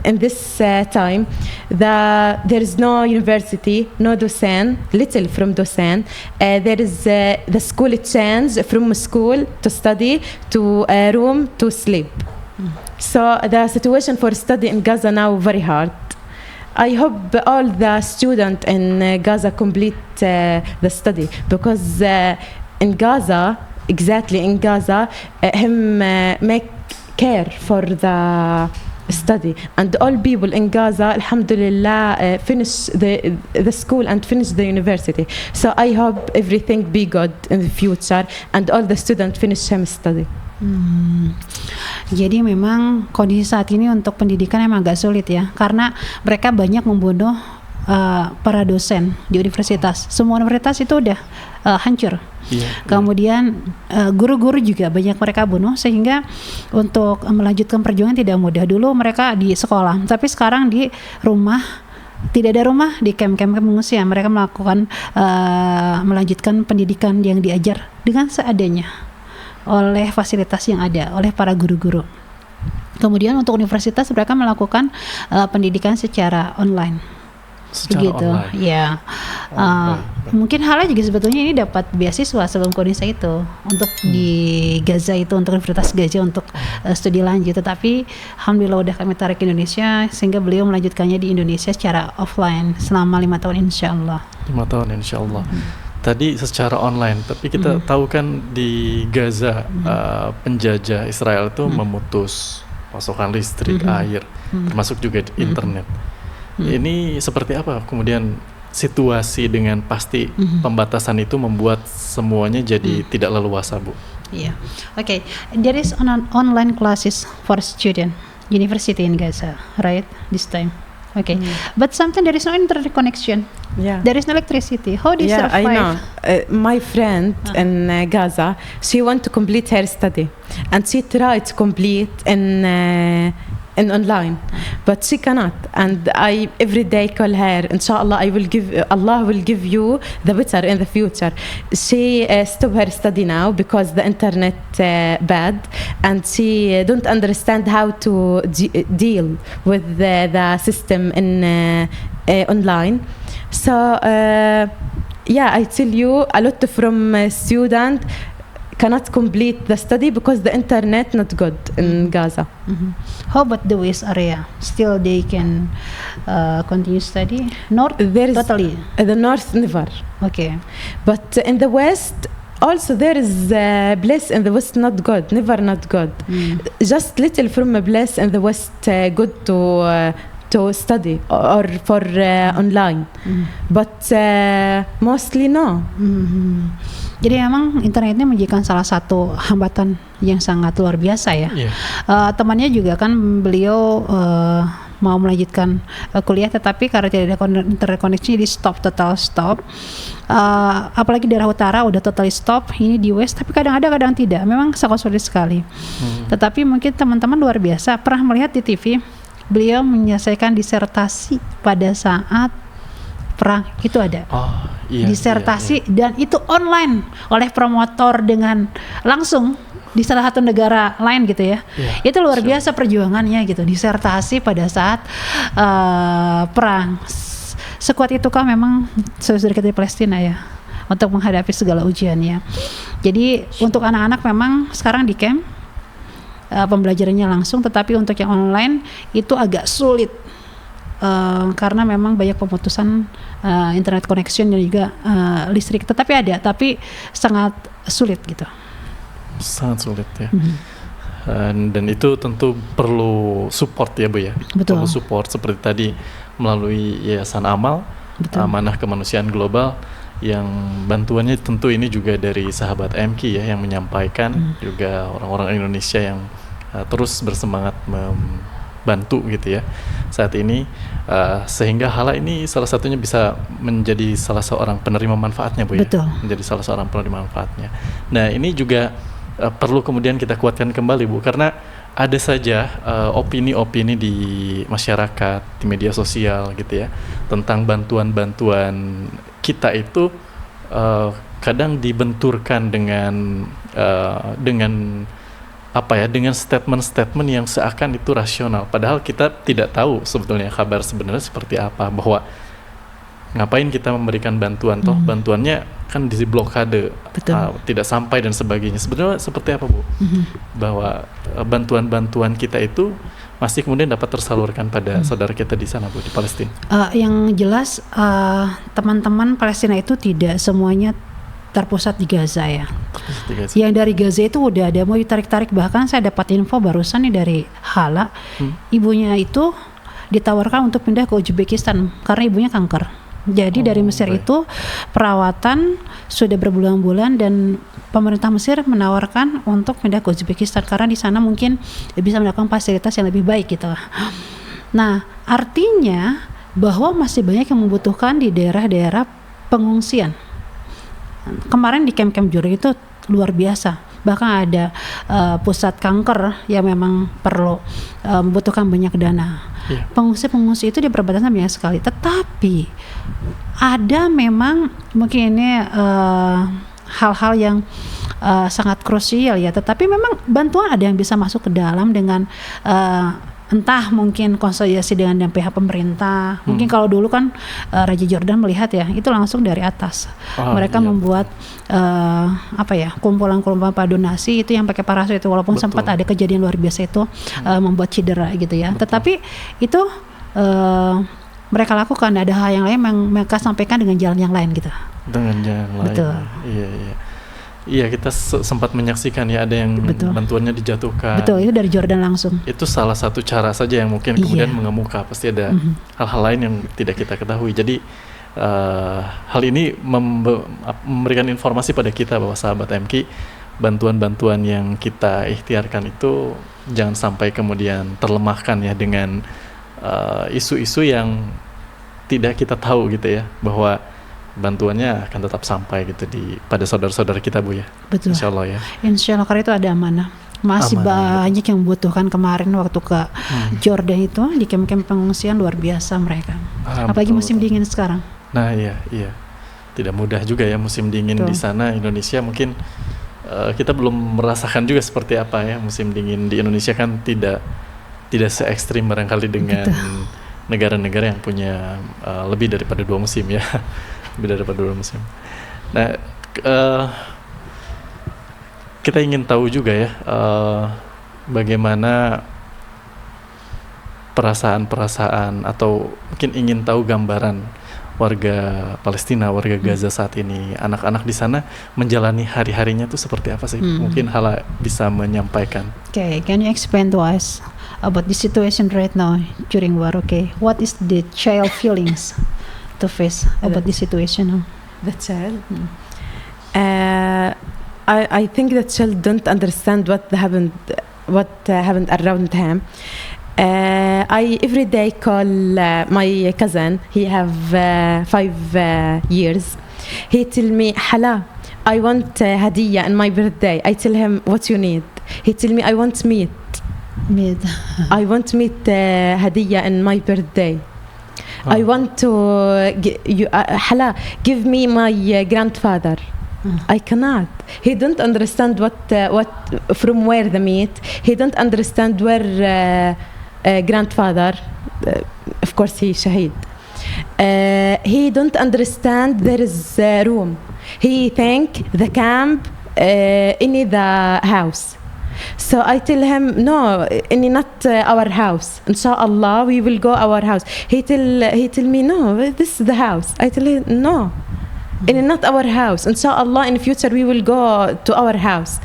S3: in this time, there is no university, no docent, little from docent. There is the school change from school to study to a room to sleep. So the situation for study in Gaza now very hard. I hope all the students in Gaza complete the study, because in Gaza, exactly in Gaza, him make care for the study, and all people in Gaza, alhamdulillah, finish the school and finish the university. So I hope everything be good in the future and all the students finish him study.
S1: Jadi memang kondisi saat ini untuk pendidikan emang agak sulit ya, karena mereka banyak membunuh para dosen di universitas. Semua universitas itu udah hancur. Kemudian guru-guru juga banyak mereka bunuh, sehingga untuk melanjutkan perjuangan tidak mudah. Dulu mereka di sekolah, tapi sekarang di rumah, tidak ada rumah, di camp-camp pengungsian mereka melakukan melanjutkan pendidikan yang diajar dengan seadanya oleh fasilitas yang ada oleh para guru-guru. Kemudian untuk universitas mereka melakukan pendidikan secara online. Begitu, ya. Mungkin halnya juga sebetulnya ini dapat beasiswa sebelum kondisi itu untuk di Gaza itu, untuk Universitas Gaza untuk studi lanjut. Tetapi alhamdulillah udah kami tarik ke Indonesia, sehingga beliau melanjutkannya di Indonesia secara offline selama 5 tahun insyaallah.
S2: 5 tahun insyaallah. Tadi secara online, tapi kita tahu kan di Gaza penjajah Israel itu memutus pasokan listrik, air, termasuk juga internet. Ini seperti apa kemudian situasi dengan pasti pembatasan itu membuat semuanya jadi tidak leluasa, Bu?
S1: Yeah. Okay. There is online classes for student university in Gaza, right? This time. Okay. But sometimes there is no internet connection.
S3: Yeah.
S1: There is no electricity. How do you survive?
S3: I know. My friend in Gaza, she want to complete her study, and she tried to complete in online, but she cannot. And I every day call her. Inshallah, Allah will give you the better in the future. She stop her study now because the internet bad, and she don't understand how to deal with the system in online. So I tell you, a lot from student cannot complete the study because the internet not good in Gaza.
S1: How about the West area? Still they can continue study? North? Totally?
S3: The North never.
S1: Okay.
S3: But in the West, also there is a place in the West not good, never not good. Just little from a place in the West good to study or for online. But mostly no.
S1: Jadi memang internetnya menjadikan salah satu hambatan yang sangat luar biasa ya. Temannya juga kan beliau mau melanjutkan kuliah, tetapi karena tidak ada internet koneksi jadi total stop. Apalagi daerah utara udah totally stop. Ini di West, tapi kadang ada kadang tidak. Memang sangat sulit sekali. Tetapi mungkin teman-teman luar biasa pernah melihat di TV beliau menyelesaikan disertasi pada saat perang, itu ada disertasi. Dan itu online oleh promotor dengan langsung di salah satu negara lain gitu ya. Itu luar biasa perjuangannya gitu, disertasi pada saat perang. Sekuat itukah memang saudara kita di Palestina ya untuk menghadapi segala ujiannya. Jadi untuk anak-anak memang sekarang di camp pembelajarannya langsung, tetapi untuk yang online itu agak sulit. Karena memang banyak pemutusan internet connection dan juga listrik, tetapi ada, tapi sangat sulit gitu.
S2: Sangat sulit ya. Dan itu tentu perlu support ya Bu ya.
S1: Betul.
S2: Perlu support seperti tadi melalui Yayasan Amal
S1: Betul.
S2: amanah kemanusiaan global yang bantuannya tentu ini juga dari sahabat MK ya yang menyampaikan, juga orang-orang Indonesia yang terus bersemangat membantu gitu ya saat ini, sehingga Hala ini salah satunya bisa menjadi salah seorang penerima manfaatnya Bu ya.
S1: Betul.
S2: Menjadi salah seorang penerima manfaatnya. Nah ini juga perlu kemudian kita kuatkan kembali Bu, karena ada saja opini-opini di masyarakat, di media sosial gitu ya, tentang bantuan-bantuan kita itu kadang dibenturkan dengan dengan statement-statement yang seakan itu rasional, padahal kita tidak tahu sebetulnya kabar sebenarnya seperti apa, bahwa ngapain kita memberikan bantuan, toh bantuannya kan diblokade, tidak sampai dan sebagainya. Sebenarnya seperti apa Bu? Bahwa bantuan-bantuan kita itu masih kemudian dapat tersalurkan pada saudara kita di sana Bu, di Palestina.
S1: Yang jelas teman-teman Palestina itu tidak semuanya terpusat di Gaza ya. Yang dari Gaza itu udah ada mau ditarik-tarik, bahkan saya dapat info barusan nih dari Hala, ibunya itu ditawarkan untuk pindah ke Uzbekistan karena ibunya kanker. Jadi dari Mesir itu perawatan sudah berbulan-bulan dan pemerintah Mesir menawarkan untuk pindah ke Uzbekistan karena di sana mungkin bisa mendapatkan fasilitas yang lebih baik gitu. Nah, artinya bahwa masih banyak yang membutuhkan di daerah-daerah pengungsian. Kemarin di camp-camp Jordan itu luar biasa. Bahkan ada pusat kanker yang memang perlu membutuhkan banyak dana. Pengungsi-pengungsi itu di perbatasan banyak sekali. Tetapi ada memang mungkin ini hal-hal yang sangat krusial ya. Tetapi memang bantuan ada yang bisa masuk ke dalam dengan entah mungkin konsolidasi dengan pihak pemerintah. Mungkin kalau dulu kan Raja Jordan melihat ya, itu langsung dari atas. Mereka membuat kumpulan-kumpulan donasi itu yang pakai parasut itu, walaupun sempat ada kejadian luar biasa itu membuat cedera gitu ya. Tetapi itu mereka lakukan, ada hal yang lain yang mereka sampaikan dengan jalan yang lain gitu.
S2: Dengan jalan lain.
S1: Betul.
S2: Iya, kita sempat menyaksikan ya ada yang bantuannya dijatuhkan.
S1: Betul, itu dari Jordan langsung.
S2: Itu salah satu cara saja yang mungkin kemudian mengemuka. Pasti ada hal-hal lain yang tidak kita ketahui. Jadi hal ini memberikan informasi pada kita bahwa sahabat MK, bantuan-bantuan yang kita ikhtiarkan itu jangan sampai kemudian terlemahkan ya dengan isu-isu yang tidak kita tahu gitu ya, bahwa bantuannya akan tetap sampai gitu pada saudara-saudara kita Bu ya.
S1: Betul.
S2: Insya Allah ya.
S1: Insya Allah, karena itu ada amanah. Masih banyak yang membutuhkan. Kemarin waktu ke Jordan itu di camp-camp pengungsian luar biasa mereka. Apalagi musim dingin sekarang.
S2: Nah iya. Tidak mudah juga ya musim dingin di sana. Indonesia mungkin kita belum merasakan juga seperti apa ya musim dingin di Indonesia, kan tidak se-ekstrim barangkali dengan negara-negara yang punya lebih daripada 2 musim ya. Lebih daripada 2 musim. Nah, kita ingin tahu juga ya bagaimana perasaan atau mungkin ingin tahu gambaran warga Palestina, warga Gaza saat ini, anak-anak di sana menjalani hari-harinya itu seperti apa sih? Mungkin Hala bisa menyampaikan.
S1: Okay, can you explain to us about the situation right now during war? Okay, what is the child feelings to face about the situation?
S3: The child? I think the child don't understand what happened around him. I every day call my cousin. He have 5 years. He tell me, Hala, I want hadiya in my birthday. I tell him, what you need? He tell me, I want meat. I want meat hadiya in my birthday. I want to Hala, give me my grandfather. I cannot. He don't understand what from where the meat. He don't understand where grandfather. Of course, he shaheed. He don't understand there is room. He think the camp in the house. So I tell him, no, not our house. Inshallah, we will go our house. He tell me, no, this is the house. I tell him, no, not our house. Inshallah, in the future we will go to our house.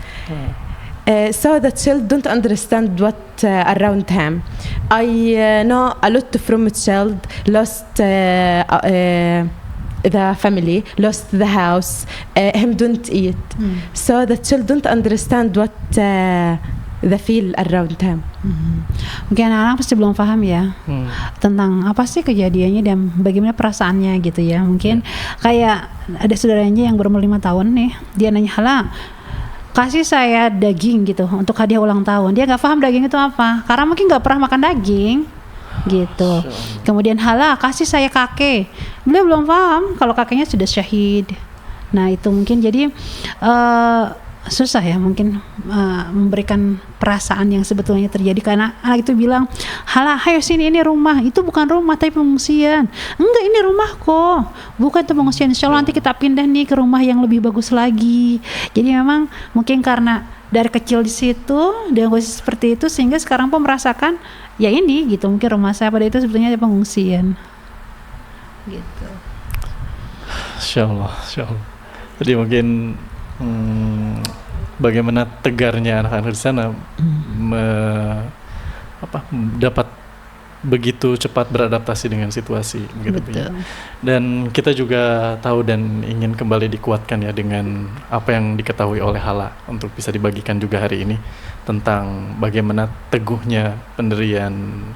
S3: So the child don't understand what around him. I know a lot from a child lost the family, lost the house, him don't eat. So the child don't understand what the feel around him.
S1: Mungkin anak pasti belum paham ya tentang apa sih kejadiannya dan bagaimana perasaannya gitu ya. Mungkin kayak ada saudaranya yang berumur 5 tahun nih, dia nanya, "Hala, kasih saya daging gitu untuk hadiah ulang tahun." Dia nggak paham daging itu apa, karena mungkin nggak pernah makan daging gitu. Kemudian, "Hala, kasih saya kakek." Beliau belum paham kalau kakeknya sudah syahid. Nah itu mungkin jadi susah ya mungkin memberikan perasaan yang sebetulnya terjadi, karena anak itu bilang, "Hala, ayo sini, ini rumah." Itu bukan rumah tapi pengungsian. Enggak, ini rumah kok, bukan itu pengungsian. Insya Allah nanti kita pindah nih ke rumah yang lebih bagus lagi. Jadi memang mungkin karena dari kecil di situ dengan kondisi seperti itu, sehingga sekarang pun merasakan ya ini gitu, mungkin rumah saya pada itu sebetulnya pengungsian gitu.
S2: Insya Allah. Jadi mungkin bagaimana tegarnya anak-anak di sana dapat begitu cepat beradaptasi dengan situasi begitu. Dan kita juga tahu dan ingin kembali dikuatkan ya dengan apa yang diketahui oleh Hala untuk bisa dibagikan juga hari ini tentang bagaimana teguhnya pendirian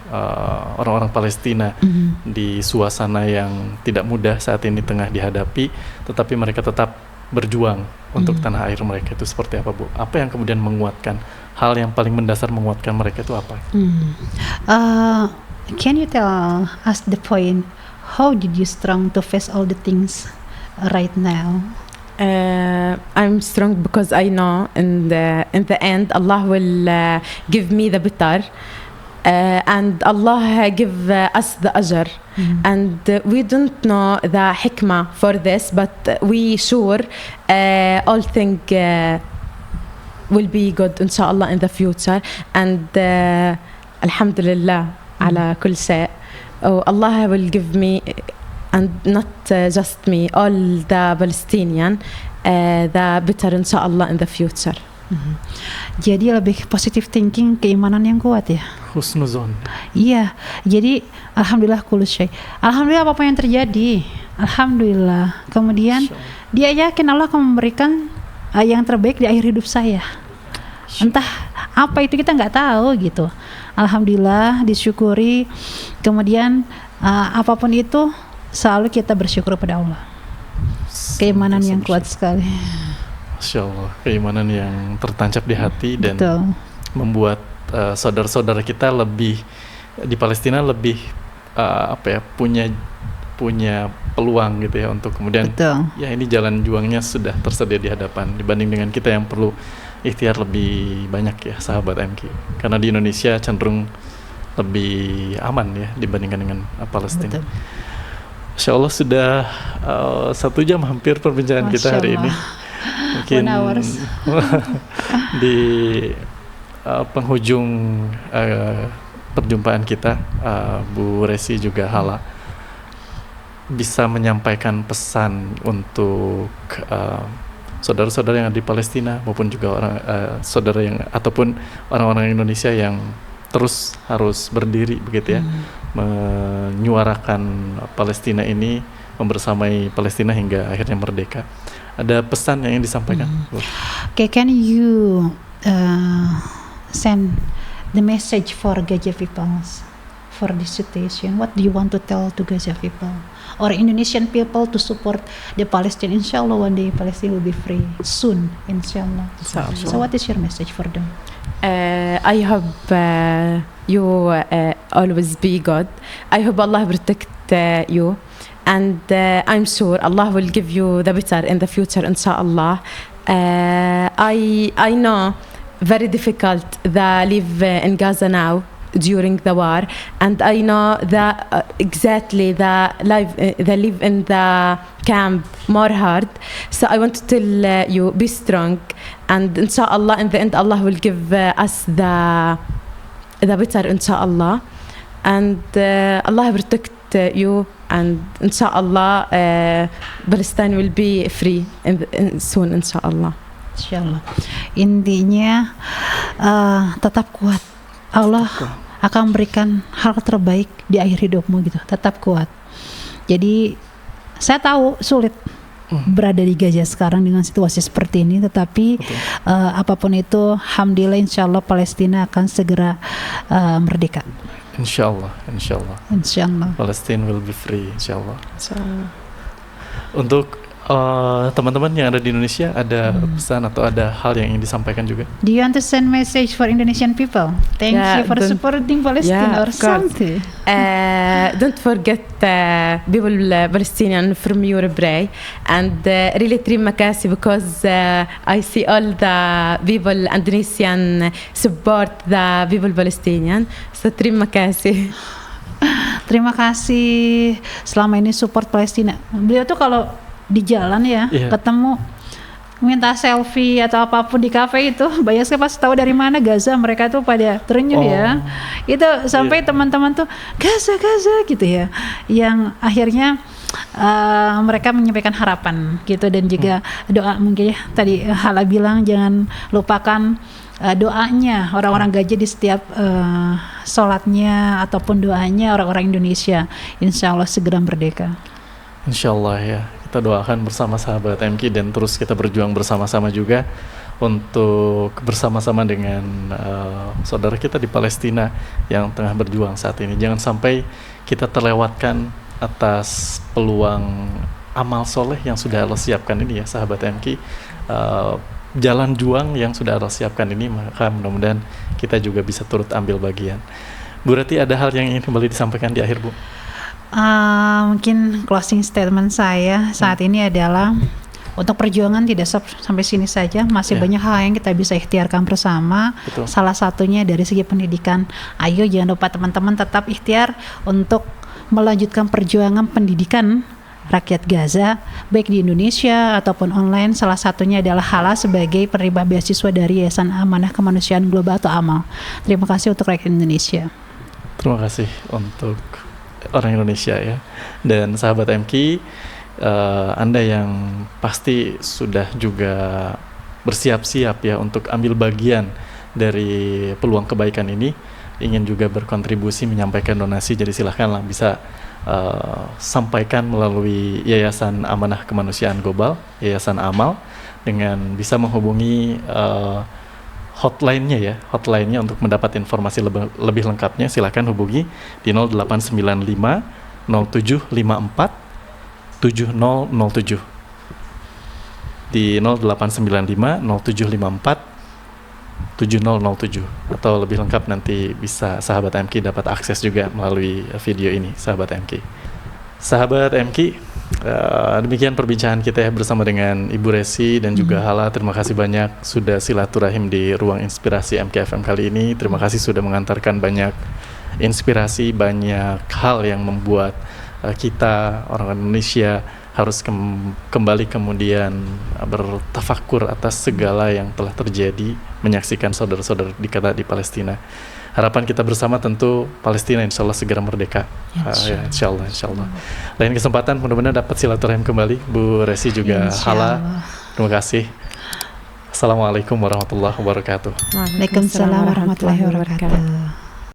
S2: orang-orang Palestina di suasana yang tidak mudah saat ini tengah dihadapi, tetapi mereka tetap berjuang untuk tanah air mereka. Itu seperti apa, Bu? Apa yang kemudian menguatkan, hal yang paling mendasar menguatkan mereka itu apa?
S1: Can you tell us the point, how did you strong to face all the things right now?
S3: I'm strong because I know in the end Allah will give me the better, and Allah give us the ajr. And we don't know the hikmah for this, but we sure all think will be good inshallah in the future. And alhamdulillah ala kull shay. Oh, Allah will give me, and not just me, all the Palestinian the better inshallah in the future.
S1: Jadi lebih positive thinking, keimanan yang kuat ya.
S2: Husnuzon.
S1: Iya, jadi alhamdulillah kullu syai. Alhamdulillah apapun yang terjadi, alhamdulillah. Kemudian dia yakin Allah akan memberikan yang terbaik di akhir hidup saya. Entah apa itu kita nggak tahu gitu. Alhamdulillah, disyukuri. Kemudian apapun itu selalu kita bersyukur pada Allah. Keimanan yang kuat sekali.
S2: Masya Allah, keimanan yang tertancap di hati dan membuat saudara-saudara kita lebih di Palestina lebih punya peluang gitu ya untuk kemudian ya ini jalan juangnya sudah tersedia di hadapan dibanding dengan kita yang perlu ikhtiar lebih banyak ya sahabat MK, karena di Indonesia cenderung lebih aman ya dibandingkan dengan Palestina. Masya Allah, sudah 1 jam hampir perbincangan kita hari ini. Mungkin di penghujung perjumpaan kita, Bu Resi juga Hala bisa menyampaikan pesan untuk saudara-saudara yang ada di Palestina maupun juga saudara yang ataupun orang-orang Indonesia yang terus harus berdiri begitu ya, menyuarakan Palestina ini, membersamai Palestina hingga akhirnya merdeka. Ada pesan yang ingin disampaikan?
S1: Okay, can you send the message for Gaza people for this situation? What do you want to tell to Gaza people or Indonesian people to support the Palestine? Inshallah one day Palestine will be free soon, inshallah. So what is your message for them?
S3: I hope you always be good. I hope Allah protect you. And I'm sure Allah will give you the better in the future, inshallah. I know very difficult the live in Gaza now during the war, and I know that exactly the live in the camp more hard. So I want to tell you, be strong, and inshallah in the end Allah will give us the better, inshallah. And Allah protect you, and inshallah Palestine will be free soon, inshallah.
S1: Insyaallah. Intinya tetap kuat. Allah akan memberikan hal terbaik di akhir hidupmu gitu. Tetap kuat. Jadi saya tahu sulit berada di Gaza sekarang dengan situasi seperti ini, tetapi apapun itu, alhamdulillah insyaallah Palestina akan segera merdeka.
S2: Insyaallah.
S1: Insyaallah.
S2: Palestine will be free, insyaallah. Untuk teman-teman yang ada di Indonesia, ada pesan atau ada hal yang ingin disampaikan juga?
S1: Do you want to send message for Indonesian people? Thank you for supporting Palestine or something.
S3: Don't forget people Palestinian from your pray and really terima kasih because I see all the people Indonesian support the people Palestinian. So terima kasih.
S1: Terima kasih selama ini support Palestina. Beliau tuh kalau di jalan ya, ketemu minta selfie atau apapun di kafe itu, banyak sekali pas tahu dari mana Gaza, mereka tuh pada terenyuh ya. Itu sampai teman-teman tuh Gaza gitu ya, yang akhirnya mereka menyampaikan harapan gitu, dan juga doa. Mungkin ya tadi Hala bilang jangan lupakan doanya orang-orang Gaza di setiap sholatnya ataupun doanya orang-orang Indonesia, insya Allah segera merdeka.
S2: Insya Allah ya, kita doakan bersama sahabat MK dan terus kita berjuang bersama-sama juga untuk bersama-sama dengan saudara kita di Palestina yang tengah berjuang saat ini. Jangan sampai kita terlewatkan atas peluang amal soleh yang sudah Allah siapkan ini ya sahabat MK. Jalan juang yang sudah Allah siapkan ini, maka mudah-mudahan kita juga bisa turut ambil bagian. Bu Reti, ada hal yang ingin kembali disampaikan di akhir, Bu?
S1: Mungkin closing statement saya saat ini adalah untuk perjuangan tidak sampai sini saja, masih banyak hal yang kita bisa ikhtiarkan bersama.
S2: Betul.
S1: Salah satunya dari segi pendidikan. Ayo jangan lupa teman-teman tetap ikhtiar untuk melanjutkan perjuangan pendidikan rakyat Gaza, baik di Indonesia ataupun online. Salah satunya adalah Hala sebagai penerima beasiswa dari Yayasan Amanah Kemanusiaan Global atau AMAL. Terima kasih untuk rakyat Indonesia.
S2: Terima kasih untuk orang Indonesia ya. Dan sahabat MK, Anda yang pasti sudah juga bersiap-siap ya untuk ambil bagian dari peluang kebaikan ini, ingin juga berkontribusi menyampaikan donasi, jadi silahkanlah bisa sampaikan melalui Yayasan Amanah Kemanusiaan Global, Yayasan AMAL, dengan bisa menghubungi hotline-nya ya, hotline-nya untuk mendapat informasi lebih lengkapnya. Silakan hubungi di 0895 0754 7007, di 0895 0754 7007, atau lebih lengkap nanti bisa sahabat MK dapat akses juga melalui video ini sahabat MK. Sahabat MK, demikian perbincangan kita ya bersama dengan Ibu Resi dan juga Hala. Terima kasih banyak sudah silaturahim di Ruang Inspirasi MKFM kali ini. Terima kasih sudah mengantarkan banyak inspirasi, banyak hal yang membuat kita orang Indonesia harus kembali kemudian bertafakur atas segala yang telah terjadi, menyaksikan saudara-saudara di Palestina. Harapan kita bersama tentu Palestina insya Allah segera merdeka. Insya Allah. Lain kesempatan mudah-mudahan dapat silaturahim kembali Bu Resi juga Hala. Terima kasih. Assalamualaikum warahmatullahi wabarakatuh.
S1: Waalaikumsalam warahmatullahi wabarakatuh.